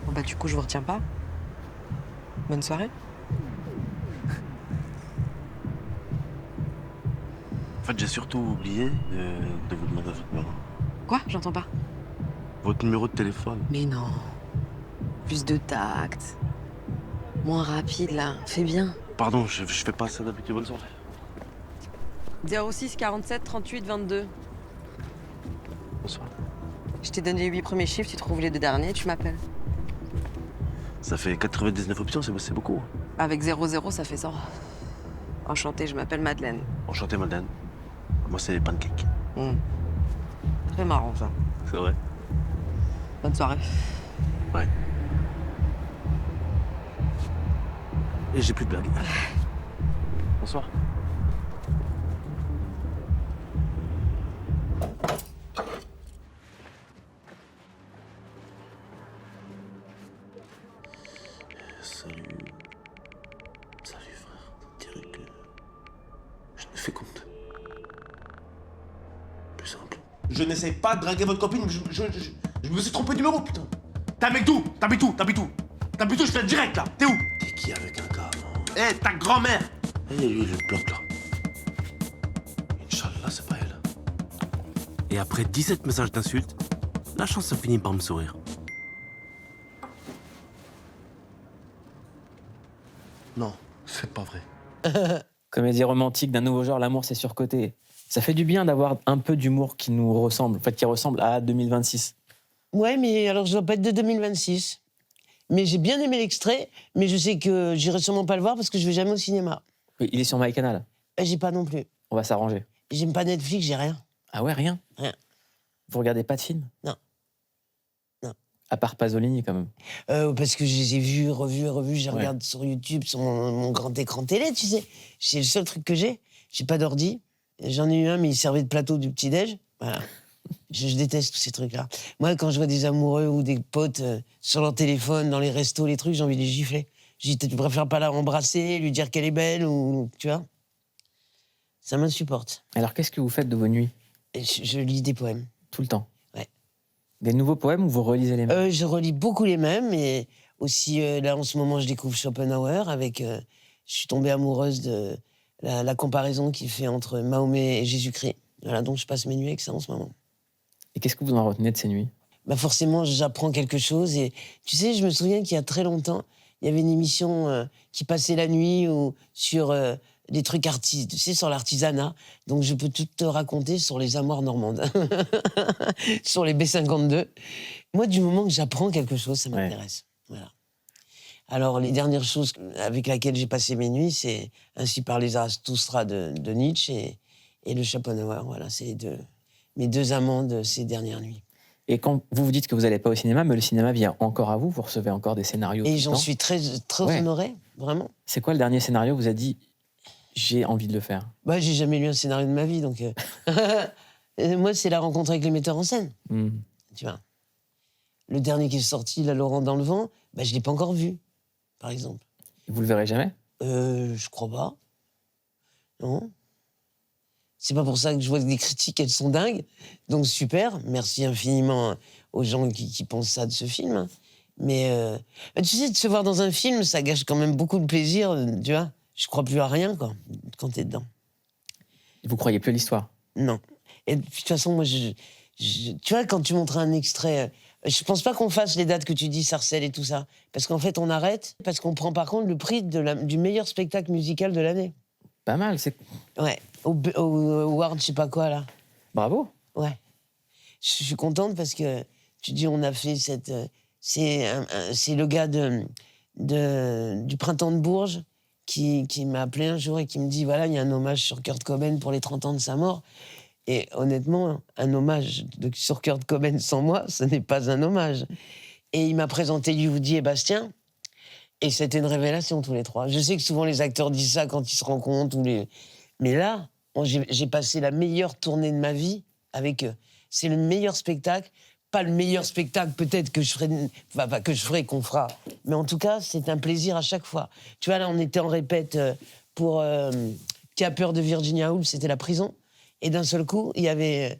Bon bah du coup, je vous retiens pas. Bonne soirée. En fait, j'ai surtout oublié de vous demander votre numéro. Quoi? J'entends pas. Votre numéro de téléphone. Mais non. Plus de tact. Moins rapide, là. Fais bien. Pardon, je fais pas ça d'habitude. Bonne soirée. 06 47 38 22. Bonsoir. Je t'ai donné les 8 premiers chiffres, tu trouves les 2 derniers, tu m'appelles. Ça fait 99 options, c'est beaucoup. Avec 00, ça fait 100. Enchantée, je m'appelle Madeleine. Enchanté, Madeleine. Moi, c'est les pancakes. Très marrant, ça. C'est vrai? Bonne soirée. Ouais. Et j'ai plus de blagues. Bonsoir. Salut. Salut, frère. On dirait que je te fais compte. Plus simple. Je n'essaie pas de draguer votre copine, je me suis trompé de numéro, putain. T'habites où? T'habites où? T'habites où? T'habites où? Je fais direct, là. T'es où? T'es qui avec un gars, non? Eh, ta grand-mère. Eh, lui, le bloc, là. Inch'Allah, c'est pas elle. Et après 17 messages d'insultes, la chance a fini par me sourire. Non, c'est pas vrai. Comédie romantique d'un nouveau genre, L'amour, c'est surcoté. Ça fait du bien d'avoir un peu d'humour qui nous ressemble, en fait, qui ressemble à 2026. Ouais, mais alors je dois pas être de 2026. Mais j'ai bien aimé l'extrait, mais je sais que j'irai sûrement pas le voir parce que je vais jamais au cinéma. Oui, il est sur MyCanal. Et j'ai pas non plus. On va s'arranger. J'aime pas Netflix, j'ai rien. Ah ouais, rien? Rien. Vous regardez pas de films? Non. Non. À part Pasolini, quand même. Parce que je les ai vus, revus. Je les Ouais. regarde sur YouTube, sur mon grand écran télé, tu sais. C'est le seul truc que j'ai. J'ai pas d'ordi. J'en ai eu un, mais il servait de plateau du petit-déj. Voilà. Je déteste tous ces trucs-là. Moi, quand je vois des amoureux ou des potes sur leur téléphone, dans les restos, les trucs, j'ai envie de les gifler. Je dis, tu préfères pas la embrasser, lui dire qu'elle est belle, ou tu vois. Ça m'insupporte. Alors, qu'est-ce que vous faites de vos nuits? Et je lis des poèmes. Tout le temps? Ouais. Des nouveaux poèmes ou vous relisez les mêmes? Je relis beaucoup les mêmes, et aussi, là, en ce moment, je découvre Schopenhauer avec... je suis tombée amoureuse de la comparaison qu'il fait entre Mahomet et Jésus-Christ. Voilà, donc je passe mes nuits avec ça en ce moment. Et qu'est-ce que vous en retenez de ces nuits? Bah forcément, j'apprends quelque chose. Et tu sais, je me souviens qu'il y a très longtemps, il y avait une émission qui passait la nuit ou sur des trucs artistes, tu sais, sur l'artisanat. Donc je peux tout te raconter sur les armoires normandes, sur les B52. Moi, du moment que j'apprends quelque chose, ça m'intéresse. Voilà. Alors, les dernières choses avec lesquelles j'ai passé mes nuits, c'est Ainsi parlait Zarathustra de Nietzsche et le Schopenhauer. Voilà, c'est mes deux amants de ces dernières nuits. Et quand vous vous dites que vous n'allez pas au cinéma, mais le cinéma vient encore à vous, vous recevez encore des scénarios. Et tout le j'en temps. suis très Ouais. honorée, vraiment. C'est quoi le dernier scénario où vous avez dit j'ai envie de le faire? Bah, j'ai jamais lu un scénario de ma vie, donc... Moi, c'est la rencontre avec les metteurs en scène, tu vois. Le dernier qui est sorti, là, Laurent dans le vent, bah, je l'ai pas encore vu, par exemple. Vous le verrez jamais? Je crois pas. Non. C'est pas pour ça que je vois que des critiques, elles sont dingues. Donc super, merci infiniment aux gens qui pensent ça de ce film. Mais tu sais, de se voir dans un film, ça gâche quand même beaucoup de plaisir, tu vois. Je crois plus à rien, quoi, quand t'es dedans. Vous croyez plus à l'histoire? Non. Et de toute façon, moi, tu vois, quand tu montres un extrait Je pense pas qu'on fasse les dates que tu dis, Sarcelles et tout ça. Parce qu'en fait, on arrête, parce qu'on prend par contre le prix du meilleur spectacle musical de l'année. Pas mal, c'est... Ouais, au Award, je sais pas quoi, là. Bravo. Ouais. Je suis contente parce que, tu dis, on a fait cette... c'est le gars du Printemps de Bourges qui m'a appelé un jour et qui me dit, voilà, il y a un hommage sur Kurt Cobain pour les 30 ans de sa mort. Et honnêtement, un hommage sur Kurt Cobain sans moi, ce n'est pas un hommage. Et il m'a présenté Yehudi et Bastien, et c'était une révélation tous les trois. Je sais que souvent les acteurs disent ça quand ils se rencontrent, mais là, j'ai passé la meilleure tournée de ma vie avec eux. C'est le meilleur spectacle, pas le meilleur spectacle peut-être que je ferai, qu'on fera, mais en tout cas, c'est un plaisir à chaque fois. Tu vois, là, on était en répète pour Qui a peur de Virginia Woolf, c'était la prison. Et d'un seul coup, il y avait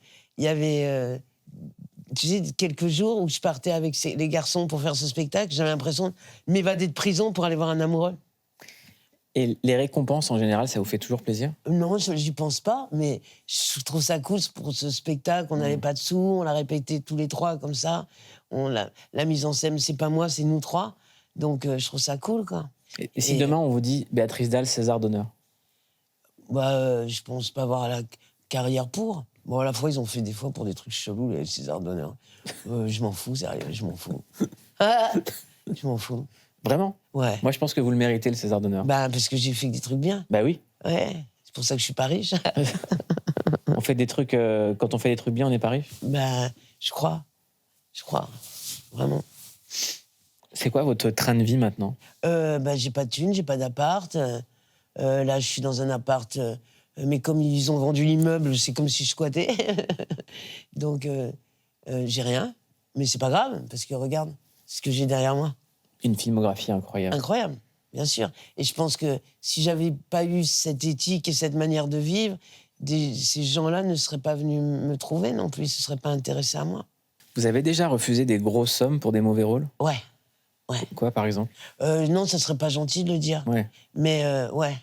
tu sais, quelques jours où je partais avec les garçons pour faire ce spectacle, j'avais l'impression de m'évader de prison pour aller voir un amoureux. Et les récompenses, en général, ça vous fait toujours plaisir? Non, j'y pense pas, mais je trouve ça cool pour ce spectacle. On n'avait pas de sous, on l'a répété tous les trois comme ça. La mise en scène, c'est pas moi, c'est nous trois. Donc, je trouve ça cool, quoi. Et si demain, on vous dit Béatrice Dalle, César d'honneur? Je pense pas avoir la carrière pour. Bon, à la fois, ils ont fait des fois pour des trucs chelous, les César d'honneur. Je m'en fous, sérieux, je m'en fous. Je m'en fous. Vraiment? Ouais. Moi, je pense que vous le méritez, le César d'honneur. Parce que j'ai fait des trucs bien. Bah oui. Ouais, c'est pour ça que je suis pas riche. On fait des trucs... quand on fait des trucs bien, on n'est pas riche? Je crois. Vraiment. C'est quoi votre train de vie maintenant? J'ai pas de thune, j'ai pas d'appart. Là, je suis dans un appart... mais comme ils ont vendu l'immeuble, c'est comme si je squattais. Donc, j'ai rien. Mais c'est pas grave, parce que regarde ce que j'ai derrière moi. Une filmographie incroyable. Incroyable, bien sûr. Et je pense que si j'avais pas eu cette éthique et cette manière de vivre, ces gens-là ne seraient pas venus me trouver non plus, ils se seraient pas intéressés à moi. Vous avez déjà refusé des grosses sommes pour des mauvais rôles? Ouais. Quoi, par exemple? Non, ça serait pas gentil de le dire. Ouais. Mais ouais.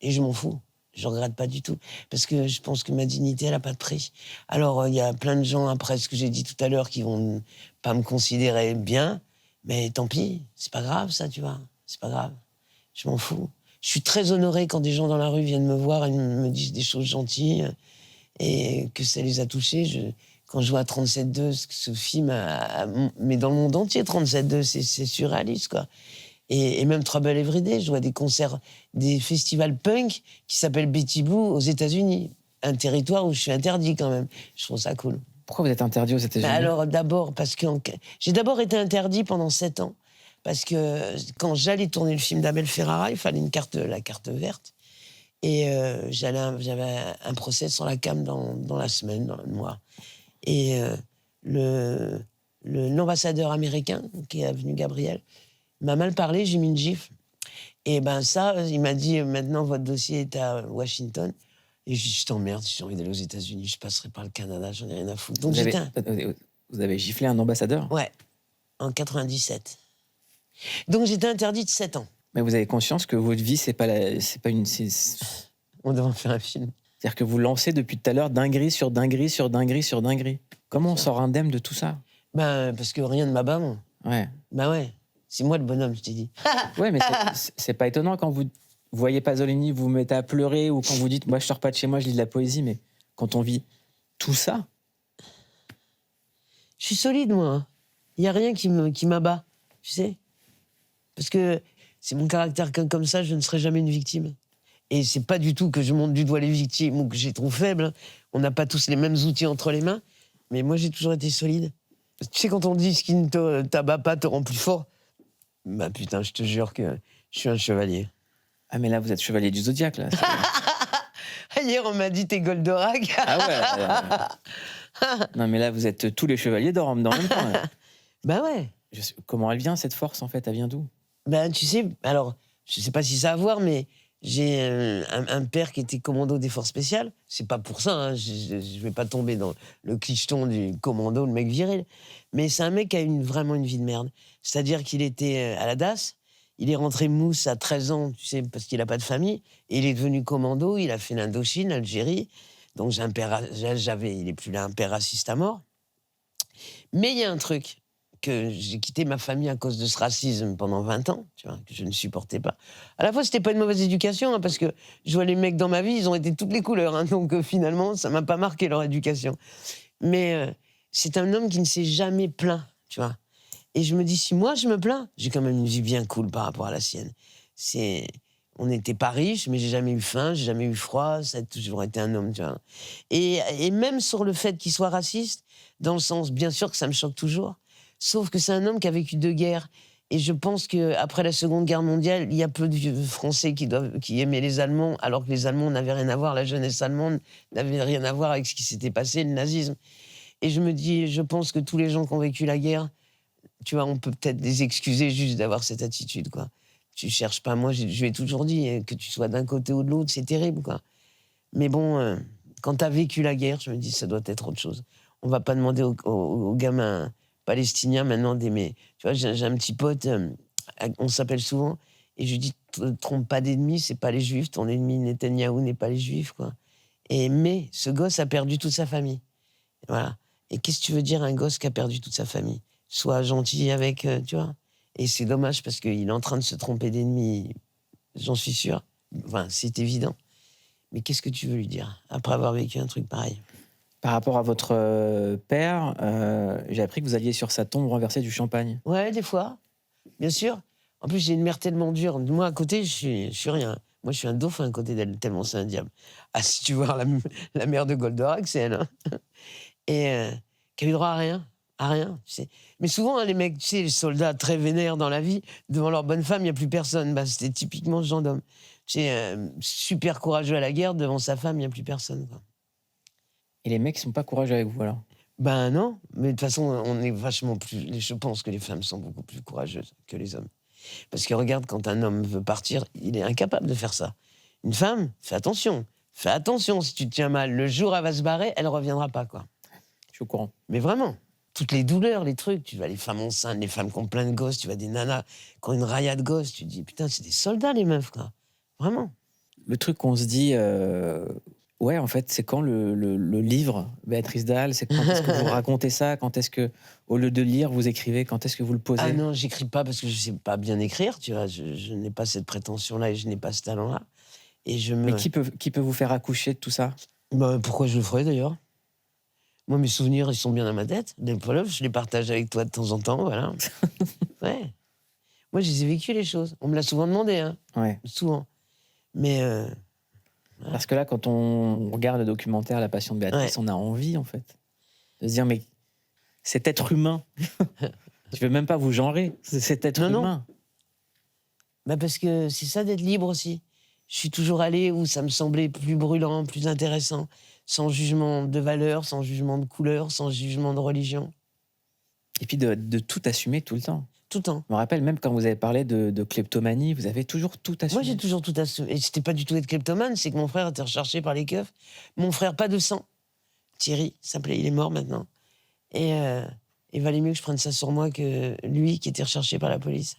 Et je m'en fous. Je regrette pas du tout. Parce que je pense que ma dignité, elle a pas de prix. Alors, il y a plein de gens, après ce que j'ai dit tout à l'heure, qui vont pas me considérer bien. Mais tant pis. C'est pas grave, ça, tu vois. C'est pas grave. Je m'en fous. Je suis très honoré quand des gens dans la rue viennent me voir et me disent des choses gentilles et que ça les a touchés. Quand je vois 37.2, ce film, mais dans le monde entier, 37.2, c'est surréaliste, quoi. Et même Trouble Every Day, je vois des concerts, des festivals punk qui s'appellent Betty Blue aux États-Unis. Un territoire où je suis interdit, quand même. Je trouve ça cool. Pourquoi vous êtes interdit aux États-Unis? Alors, d'abord, parce que j'ai d'abord été interdit pendant 7 ans. Parce que quand j'allais tourner le film d'Abel Ferrara, il fallait la carte verte. Et j'avais un procès sur la cam dans la semaine, dans le mois. Et l'ambassadeur américain, qui est venu, Gabriel, m'a mal parlé, j'ai mis une gifle. Et il m'a dit, maintenant, votre dossier est à Washington. Et je dis, je t'emmerde, si j'ai envie d'aller aux États-Unis, je passerai par le Canada, j'en ai rien à foutre. Donc vous avez giflé un ambassadeur? Ouais, en 97. Donc j'étais interdite 7 ans. Mais vous avez conscience que votre vie, c'est pas une... On devrait faire un film. C'est-à-dire que vous lancez depuis tout à l'heure dinguerie sur dinguerie sur dinguerie sur dinguerie. Comment on sort indemne de tout ça? Parce que rien ne m'abat, moi. Ouais. Ouais. C'est moi le bonhomme, je t'ai dit. Ouais, mais c'est pas étonnant quand vous voyez Pasolini, vous vous mettez à pleurer, ou quand vous dites, moi je sors pas de chez moi, je lis de la poésie, mais quand on vit tout ça... Je suis solide, moi. Il y a rien qui m'abat, tu sais. Parce que c'est mon caractère comme ça, je ne serai jamais une victime. Et c'est pas du tout que je monte du doigt les victimes ou que j'ai trop faible. On n'a pas tous les mêmes outils entre les mains. Mais moi, j'ai toujours été solide. Tu sais, quand on dit ce qui ne t'abat pas te rend plus fort, putain, je te jure que je suis un chevalier. Ah, mais là, vous êtes chevalier du Zodiaque, là. Hier, on m'a dit t'es Goldorak. Ah ouais. Non, mais là, vous êtes tous les chevaliers d'or en même temps. Là. Ouais. Comment elle vient, cette force, en fait? Elle vient d'où? Tu sais, alors, je sais pas si ça a à voir, mais j'ai un père qui était commando des forces spéciales. C'est pas pour ça, hein, je vais pas tomber dans le clicheton du commando, le mec viril. Mais c'est un mec qui a vraiment une vie de merde. C'est-à-dire qu'il était à la DAS, il est rentré mousse à 13 ans, tu sais, parce qu'il a pas de famille, et il est devenu commando, il a fait l'Indochine, l'Algérie. Donc il est plus là, un père raciste à mort. Mais il y a un truc, que j'ai quitté ma famille à cause de ce racisme pendant 20 ans, tu vois, que je ne supportais pas. À la fois, c'était pas une mauvaise éducation, hein, parce que je vois les mecs dans ma vie, ils ont été toutes les couleurs, hein, donc finalement, ça m'a pas marqué leur éducation. Mais c'est un homme qui ne s'est jamais plaint, tu vois. Et je me dis, si moi je me plains, j'ai quand même une vie bien cool par rapport à la sienne. On n'était pas riches, mais j'ai jamais eu faim, j'ai jamais eu froid, ça a toujours été un homme, tu vois. Et même sur le fait qu'il soit raciste, dans le sens, bien sûr que ça me choque toujours, sauf que c'est un homme qui a vécu 2 guerres. Et je pense qu'après la Seconde Guerre mondiale, il y a peu de Français qui aimaient les Allemands, alors que les Allemands n'avaient rien à voir, la jeunesse allemande n'avait rien à voir avec ce qui s'était passé, le nazisme. Et je me dis, je pense que tous les gens qui ont vécu la guerre, tu vois, on peut peut-être les excuser juste d'avoir cette attitude, quoi. Tu cherches pas, moi je lui ai toujours dit, que tu sois d'un côté ou de l'autre, c'est terrible, quoi. Mais bon, quand t'as vécu la guerre, je me dis, ça doit être autre chose. On va pas demander aux gamins palestiniens maintenant d'aimer. Tu vois, j'ai un petit pote, on s'appelle souvent, et je lui dis, trompe pas d'ennemis, c'est pas les juifs, ton ennemi Netanyahou n'est pas les juifs, quoi. Mais ce gosse a perdu toute sa famille. Voilà. Et qu'est-ce que tu veux dire à un gosse qui a perdu toute sa famille? Sois gentil avec, tu vois. Et c'est dommage parce qu'il est en train de se tromper d'ennemi, j'en suis sûr. Enfin, c'est évident. Mais qu'est-ce que tu veux lui dire après avoir vécu un truc pareil? Par rapport à votre père, j'ai appris que vous alliez sur sa tombe renverser du champagne. Ouais, des fois, bien sûr. En plus, j'ai une mère tellement dure. Moi, à côté, je suis rien. Moi, je suis un dauphin à côté d'elle, tellement c'est un diable. Ah, si tu vois la mère de Goldorak, c'est elle. Hein. Et qui a eu droit à rien. À rien, tu sais. Mais souvent, hein, les mecs, tu sais, les soldats très vénères dans la vie, devant leur bonne femme, il n'y a plus personne. Bah, c'était typiquement ce genre d'homme. Tu sais, super courageux à la guerre, devant sa femme, il n'y a plus personne, quoi. Et les mecs, ils sont pas courageux avec vous, alors? Ben non, mais de toute façon, on est vachement plus... Je pense que les femmes sont beaucoup plus courageuses que les hommes. Parce que regarde, quand un homme veut partir, il est incapable de faire ça. Une femme, fais attention. Fais attention, si tu te tiens mal. Le jour où elle va se barrer, elle ne reviendra pas, quoi. Je suis au courant. Mais vraiment, toutes les douleurs, les trucs, tu vas les femmes enceintes, les femmes qui ont plein de gosses, tu vas des nanas qui ont une raillade de gosses, tu te dis, putain, c'est des soldats, les meufs, quoi. Vraiment. Le truc qu'on se dit, ouais, en fait, c'est quand le livre, Béatrice Dalle, c'est quand est-ce que vous racontez ça? Quand est-ce que, au lieu de lire, vous écrivez? Quand est-ce que vous le posez? Ah non, j'écris pas parce que je sais pas bien écrire, tu vois, je n'ai pas cette prétention-là et je n'ai pas ce talent-là. Et Mais qui peut vous faire accoucher de tout ça? Bah, pourquoi je le ferais, d'ailleurs? Moi, mes souvenirs, ils sont bien dans ma tête. Des preuves, je les partage avec toi de temps en temps, voilà. Ouais. Moi, je les ai vécues, les choses. On me l'a souvent demandé, hein. Ouais. Souvent. Mais... Parce que là, quand on regarde le documentaire La Passion de Béatrice, on a envie, en fait, de se dire, mais cet être humain, je vais même pas vous genrer, c'est cet être humain. Bah parce que c'est ça d'être libre aussi. Je suis toujours allé où ça me semblait plus brûlant, plus intéressant, sans jugement de valeur, sans jugement de couleur, sans jugement de religion. Et puis de tout assumer tout le temps. Tout le temps. Je me rappelle même quand vous avez parlé de kleptomanie, vous avez toujours tout assumé. Moi, j'ai toujours tout assumé. Et c'était pas du tout être kleptomane, c'est que mon frère était recherché par les keufs. Mon frère, pas de sang. Thierry s'appelait, il est mort maintenant. Et il valait mieux que je prenne ça sur moi que lui qui était recherché par la police.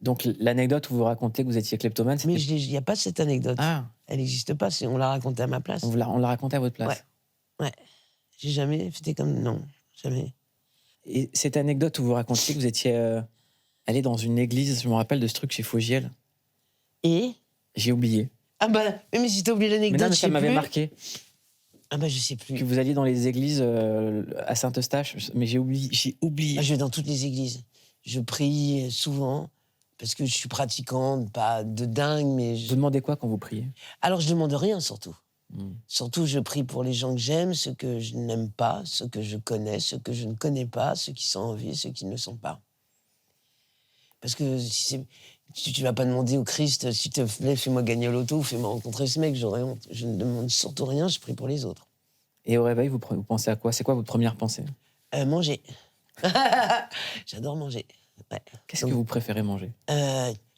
Donc l'anecdote où vous racontez que vous étiez kleptomane, mais il n'y a pas cette anecdote. Ah. Elle n'existe pas, on l'a racontée à ma place. On l'a raconté à votre place. Ouais. J'ai jamais fait comme... Non, jamais. Et cette anecdote où vous racontiez que vous étiez allé dans une église, je me rappelle de ce truc chez Fogiel. Et j'ai oublié. Ah bah, mais si t'as oublié l'anecdote, mais ça m'avait marqué. Ah bah, je sais plus. Que vous alliez dans les églises à Saint-Eustache, mais j'ai oublié. Ah, je vais dans toutes les églises. Je prie souvent, parce que je suis pratiquante, pas de dingue, mais... Vous demandez quoi quand vous priez? Alors, je demande rien, surtout. Surtout, je prie pour les gens que j'aime, ceux que je n'aime pas, ceux que je connais, ceux que je ne connais pas, ceux qui sont en vie, ceux qui ne le sont pas. Parce que si tu vas pas demander au Christ, s'il te plaît, fais-moi gagner au loto, fais-moi rencontrer ce mec, j'aurais honte. Je ne demande surtout rien, je prie pour les autres. Et au réveil, vous pensez à quoi? C'est quoi votre première pensée? Manger. J'adore manger. Ouais. Qu'est-ce que vous préférez manger?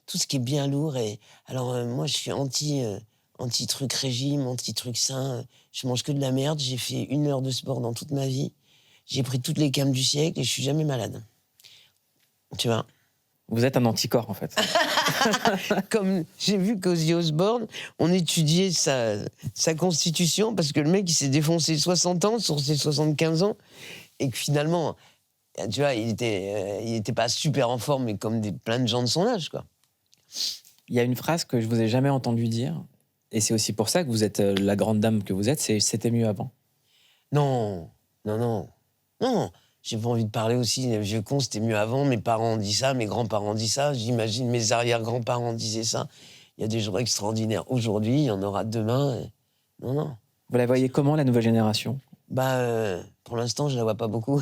Tout ce qui est bien lourd. Et... Alors, moi, je suis anti-truc régime, anti-truc sain. Je mange que de la merde. J'ai fait 1 heure de sport dans toute ma vie. J'ai pris toutes les cammes du siècle et je suis jamais malade. Tu vois? Vous êtes un anticorps, en fait. Comme j'ai vu qu'Ozzy Osbourne, on étudiait sa constitution parce que le mec, il s'est défoncé 60 ans sur ses 75 ans et que finalement, Tu vois, il était pas super en forme, mais comme plein de gens de son âge, quoi. Il y a une phrase que je vous ai jamais entendu dire, et c'est aussi pour ça que vous êtes la grande dame que vous êtes, c'est « c'était mieux avant ». Non, non, non, non. J'ai pas envie de parler aussi, les vieux cons, c'était mieux avant, mes parents ont dit ça, mes grands-parents ont dit ça, j'imagine mes arrière-grands-parents disaient ça. Il y a des gens extraordinaires aujourd'hui, il y en aura demain. Non, non. Vous la voyez comment, la nouvelle génération ? Pour l'instant, je la vois pas beaucoup.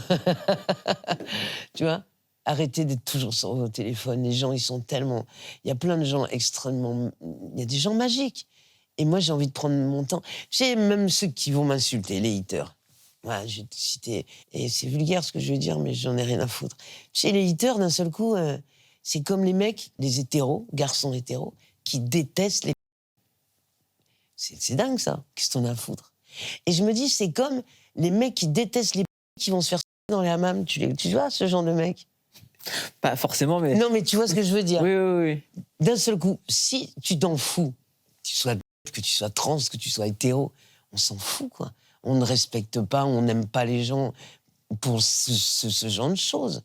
Tu vois, arrêtez d'être toujours sur vos téléphones. Les gens, ils sont tellement... Il y a plein de gens extrêmement... Il y a des gens magiques. Et moi, j'ai envie de prendre mon temps. J'ai même ceux qui vont m'insulter, les haters. Voilà, je vais te citer... Et c'est vulgaire ce que je veux dire, mais j'en ai rien à foutre. Chez les haters, d'un seul coup, c'est comme les mecs, les hétéros, garçons hétéros, qui détestent les... C'est dingue, ça. Qu'est-ce que t'en as à foutre? Et je me dis, c'est comme les mecs qui détestent les qui vont se faire dans les hammams. Tu vois, ce genre de mec? Pas forcément, mais... Non, mais tu vois ce que je veux dire? Oui, oui, oui. D'un seul coup, si tu t'en fous, que tu sois trans, que tu sois hétéro, on s'en fout, quoi. On ne respecte pas, on n'aime pas les gens pour ce genre de choses.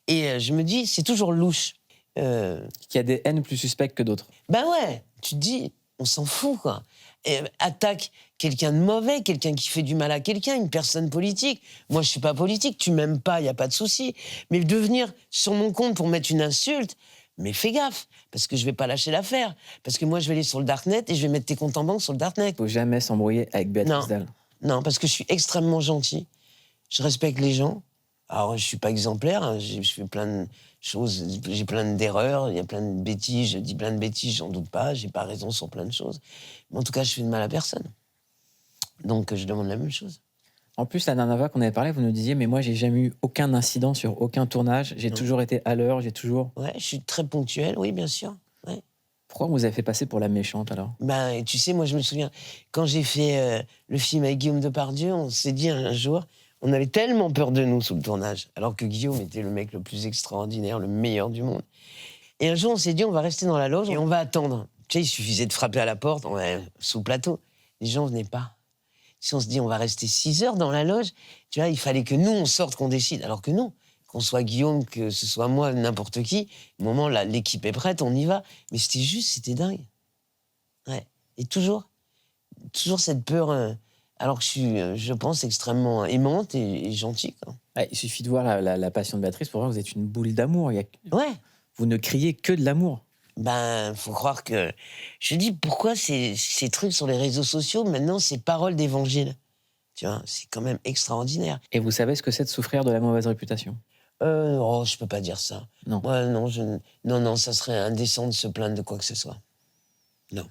Et je me dis, c'est toujours louche. Qu'il y a des haines plus suspectes que d'autres. Ben ouais, tu te dis, on s'en fout, quoi. Et attaque quelqu'un de mauvais, quelqu'un qui fait du mal à quelqu'un, une personne politique. Moi, je suis pas politique, tu m'aimes pas, y a pas de souci. Mais de venir sur mon compte pour mettre une insulte, mais fais gaffe, parce que je vais pas lâcher l'affaire. Parce que moi, je vais aller sur le darknet et je vais mettre tes comptes en banque sur le darknet. Faut jamais s'embrouiller avec Béatrice Dalle. Non, parce que je suis extrêmement gentil. Je respecte les gens. Alors, je suis pas exemplaire, hein, je fais plein de choses, j'ai plein d'erreurs, il y a plein de bêtises, je dis plein de bêtises, j'en doute pas, j'ai pas raison sur plein de choses. Mais en tout cas, je fais de mal à personne. Donc, je demande la même chose. En plus, la dernière fois qu'on avait parlé, vous nous disiez, mais moi, j'ai jamais eu aucun incident sur aucun tournage, j'ai toujours été à l'heure, j'ai toujours... Ouais, je suis très ponctuel, oui, bien sûr. Ouais. Pourquoi on vous a fait passer pour la méchante, alors? Et tu sais, moi, je me souviens, quand j'ai fait le film avec Guillaume Depardieu, on s'est dit un jour... On avait tellement peur de nous sous le tournage, alors que Guillaume était le mec le plus extraordinaire, le meilleur du monde. Et un jour, on s'est dit, on va rester dans la loge et on va attendre. Tu sais, il suffisait de frapper à la porte, sous plateau. Les gens venaient pas. Si on se dit, on va rester 6 heures dans la loge, tu vois, il fallait que nous, on sorte, qu'on décide. Alors que non, qu'on soit Guillaume, que ce soit moi, n'importe qui, au moment là, l'équipe est prête, on y va. Mais c'était juste, c'était dingue. Ouais. Et toujours cette peur... alors que je suis, je pense, extrêmement aimante et gentille, quoi. Ouais, il suffit de voir la passion de Béatrice pour voir que vous êtes une boule d'amour. Ouais. Vous ne criez que de l'amour. Faut croire que... Je dis, pourquoi ces trucs sur les réseaux sociaux, maintenant, c'est paroles d'évangile? Tu vois, c'est quand même extraordinaire. Et vous savez ce que c'est de souffrir de la mauvaise réputation? Je peux pas dire ça. Non. Ouais, non, ça serait indécent de se plaindre de quoi que ce soit. Non.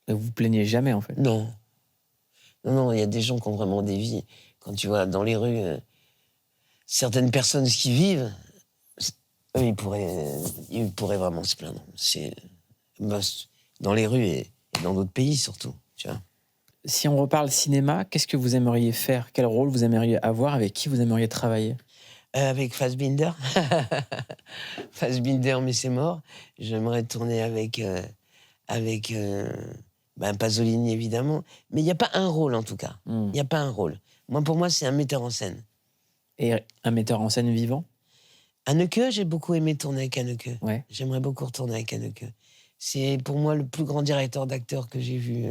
Et vous vous plaignez jamais, en fait? Non. Non, il y a des gens qui ont vraiment des vies. Quand tu vois dans les rues certaines personnes qui vivent, eux, ils pourraient vraiment se plaindre. C'est dans les rues et dans d'autres pays surtout, tu vois. Si on reparle cinéma, qu'est-ce que vous aimeriez faire? Quel rôle vous aimeriez avoir? Avec qui vous aimeriez travailler? Avec Fassbinder. Fassbinder, mais c'est mort. J'aimerais tourner avec Pasolini, évidemment. Mais il n'y a pas un rôle, en tout cas. Il n'y a pas un rôle. Pour moi, c'est un metteur en scène. Et un metteur en scène vivant? Haneke, j'ai beaucoup aimé tourner avec Haneke. Ouais. J'aimerais beaucoup retourner avec Haneke. C'est pour moi le plus grand directeur d'acteurs que j'ai vu.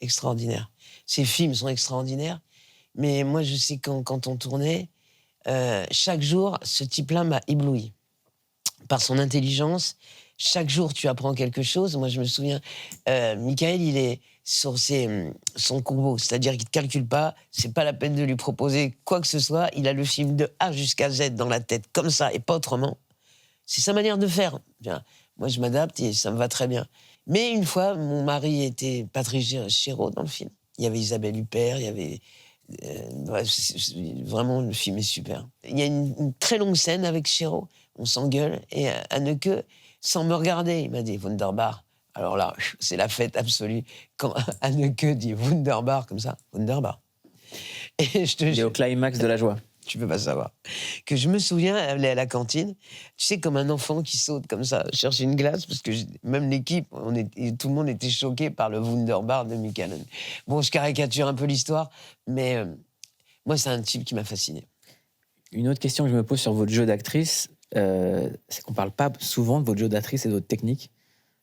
Extraordinaire. Ses films sont extraordinaires. Mais moi, je sais quand on tournait, chaque jour, ce type-là m'a ébloui. Par son intelligence, chaque jour, tu apprends quelque chose. Moi, je me souviens, Michael, il est sur son courbeau, c'est-à-dire qu'il ne te calcule pas, c'est pas la peine de lui proposer quoi que ce soit, il a le film de A jusqu'à Z dans la tête, comme ça, et pas autrement. C'est sa manière de faire. Moi, je m'adapte et ça me va très bien. Mais une fois, mon mari était Patrice Chéreau dans le film. Il y avait Isabelle Huppert, il y avait... vraiment, le film est super. Il y a une très longue scène avec Chéreau, on s'engueule, et Haneke, sans me regarder, il m'a dit « Wunderbar ». Alors là, c'est la fête absolue. Quand Haneke dit « Wunderbar » comme ça, « Wunderbar ». Et je te Il est au climax de la joie. Tu peux pas savoir. Que je me souviens, aller à la cantine, tu sais, comme un enfant qui saute comme ça, chercher une glace, parce que même l'équipe, tout le monde était choqué par le Wunderbar de Michael. Bon, je caricature un peu l'histoire, mais moi, c'est un type qui m'a fasciné. Une autre question que je me pose sur votre jeu d'actrice, c'est qu'on parle pas souvent de votre jeu d'actrice et de votre technique.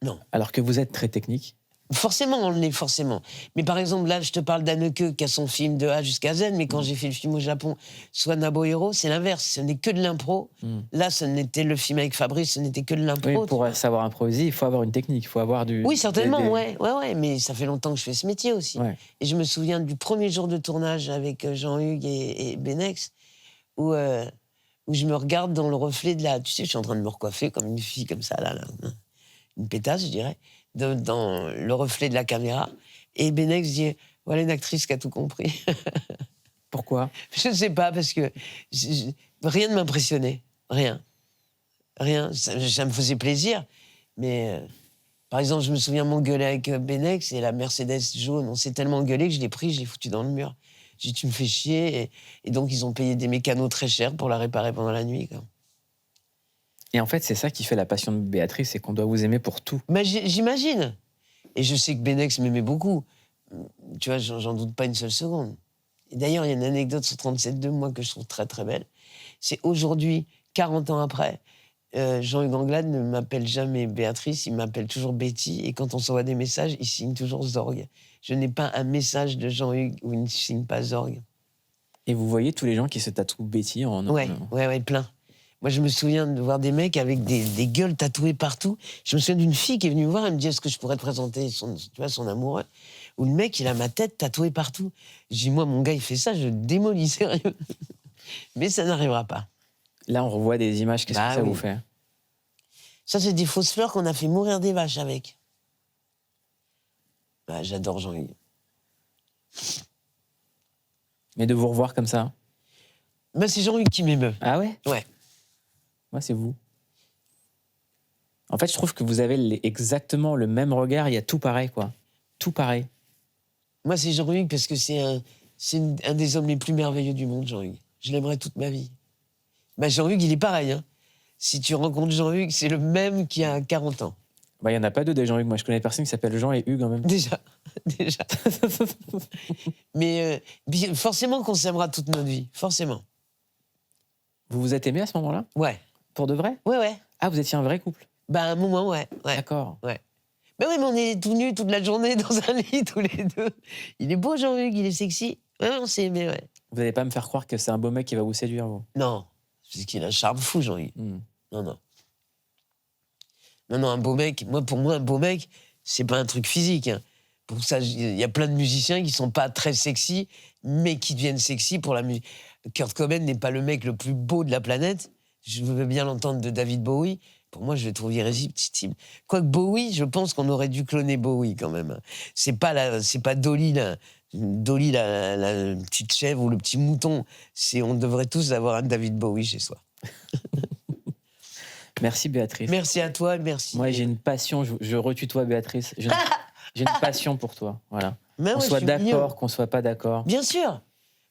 Non. Alors que vous êtes très technique. Forcément, on l'est, forcément. Mais par exemple, là, je te parle d'Anneke qui a son film de A jusqu'à Z, mais quand j'ai fait le film au Japon, soit Nabohiro, c'est l'inverse. Ce n'est que de l'impro. Là, ce n'était le film avec Fabrice, ce n'était que de l'impro. Oui, pour savoir improviser, il faut avoir une technique, il faut avoir du... Oui, certainement, ouais. Mais ça fait longtemps que je fais ce métier aussi. Ouais. Et je me souviens du premier jour de tournage avec Jean-Hugues et Benex, où je me regarde dans le reflet de la... Tu sais, je suis en train de me recoiffer comme une fille comme ça, là une pétasse, je dirais, dans le reflet de la caméra. Et Benex dit, voilà une actrice qui a tout compris. Pourquoi? Je ne sais pas, parce que rien ne m'impressionnait. Rien. Ça me faisait plaisir. Mais, par exemple, je me souviens m'engueuler avec Benex et la Mercedes jaune. On s'est tellement engueulé que je l'ai pris, je l'ai foutu dans le mur. J'ai dit, tu me fais chier. Et donc, ils ont payé des mécanos très chers pour la réparer pendant la nuit, quoi. Et en fait, c'est ça qui fait la passion de Béatrice, c'est qu'on doit vous aimer pour tout. Mais j'imagine. Et je sais que Benex m'aimait beaucoup. Tu vois, j'en doute pas une seule seconde. Et d'ailleurs, il y a une anecdote sur 37.2, moi, que je trouve très, très belle. C'est aujourd'hui, 40 ans après, Jean-Hugues Anglade ne m'appelle jamais Béatrice, il m'appelle toujours Betty. Et quand on s'envoie des messages, il signe toujours Zorg. Je n'ai pas un message de Jean-Hugues où il ne signe pas Zorg. Et vous voyez tous les gens qui se tatouent Betty en... Ouais, plein. Moi, je me souviens de voir des mecs avec des gueules tatouées partout. Je me souviens d'une fille qui est venue me voir, elle me dit, est-ce que je pourrais te présenter son amoureux? Où le mec, il a ma tête tatouée partout. Je dis, moi, mon gars, il fait ça, je le démolis, sérieux. Mais ça n'arrivera pas. Là, on revoit des images, qu'est-ce que ça vous fait? Ça, c'est des fausses fleurs qu'on a fait mourir des vaches avec. Bah, j'adore Jean-Hugues. Mais de vous revoir comme ça? Bah, c'est Jean-Hugues qui m'émeut. Ah ouais? Ouais. Moi, c'est vous. En fait, je trouve que vous avez exactement le même regard, il y a tout pareil, quoi. Tout pareil. Moi, c'est Jean-Hugues parce que c'est un des hommes les plus merveilleux du monde, Jean-Hugues. Je l'aimerais toute ma vie. Bah, Jean-Hugues, il est pareil, hein. Si tu rencontres Jean-Hugues, c'est le même qui a 40 ans. Bah, il n'y en a pas deux des Jean-Hugues. Moi, je connais personne qui s'appelle Jean et Hugues en même temps. Déjà. Mais forcément qu'on s'aimera toute notre vie. Forcément. Vous vous êtes aimés à ce moment-là? Ouais. Pour de vrai? Ouais. Ah, vous étiez un vrai couple? Bah, à un moment, ouais. D'accord. Ouais. Ben oui, mais on est tout nus toute la journée dans un lit, tous les deux. Il est beau, Jean-Hugues, il est sexy. Ouais, on s'est aimés, ouais. Vous n'allez pas me faire croire que c'est un beau mec qui va vous séduire, vous? Non. C'est qu'il a un charme fou, Jean-Hugues. Non, un beau mec. Pour moi, un beau mec, c'est pas un truc physique. Hein. Pour ça, il y a plein de musiciens qui sont pas très sexy, mais qui deviennent sexy pour la musique. Kurt Cobain n'est pas le mec le plus beau de la planète. Je veux bien l'entendre de David Bowie. Pour moi, je le trouve irrésistible. Quoique Bowie, je pense qu'on aurait dû cloner Bowie quand même. C'est pas Dolly, la petite chèvre ou le petit mouton. On devrait tous avoir un David Bowie chez soi. Merci Béatrice. Merci à toi, merci. Moi, j'ai une passion, je retutoie Béatrice. J'ai une passion pour toi, voilà. Mais qu'on soit d'accord, qu'on soit pas d'accord. Bien sûr.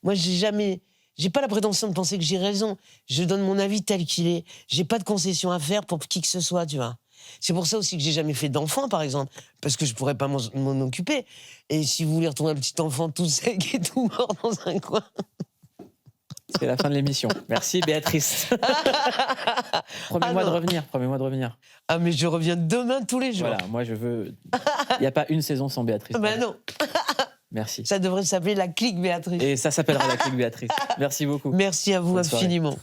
Moi, j'ai pas la prétention de penser que j'ai raison. Je donne mon avis tel qu'il est. J'ai pas de concession à faire pour qui que ce soit, tu vois. C'est pour ça aussi que j'ai jamais fait d'enfant, par exemple, parce que je pourrais pas m'en occuper. Et si vous voulez retrouver un petit enfant tout sec et tout mort dans un coin... C'est la fin de l'émission. Merci Béatrice. Promets-moi de revenir. Ah, mais je reviens demain tous les jours. Voilà, moi je veux... Il n'y a pas une saison sans Béatrice. Ben non. Merci. Ça devrait s'appeler la clique Béatrice. Et ça s'appellera la clique Béatrice. Merci beaucoup. Merci à vous Bonne soirée. infiniment.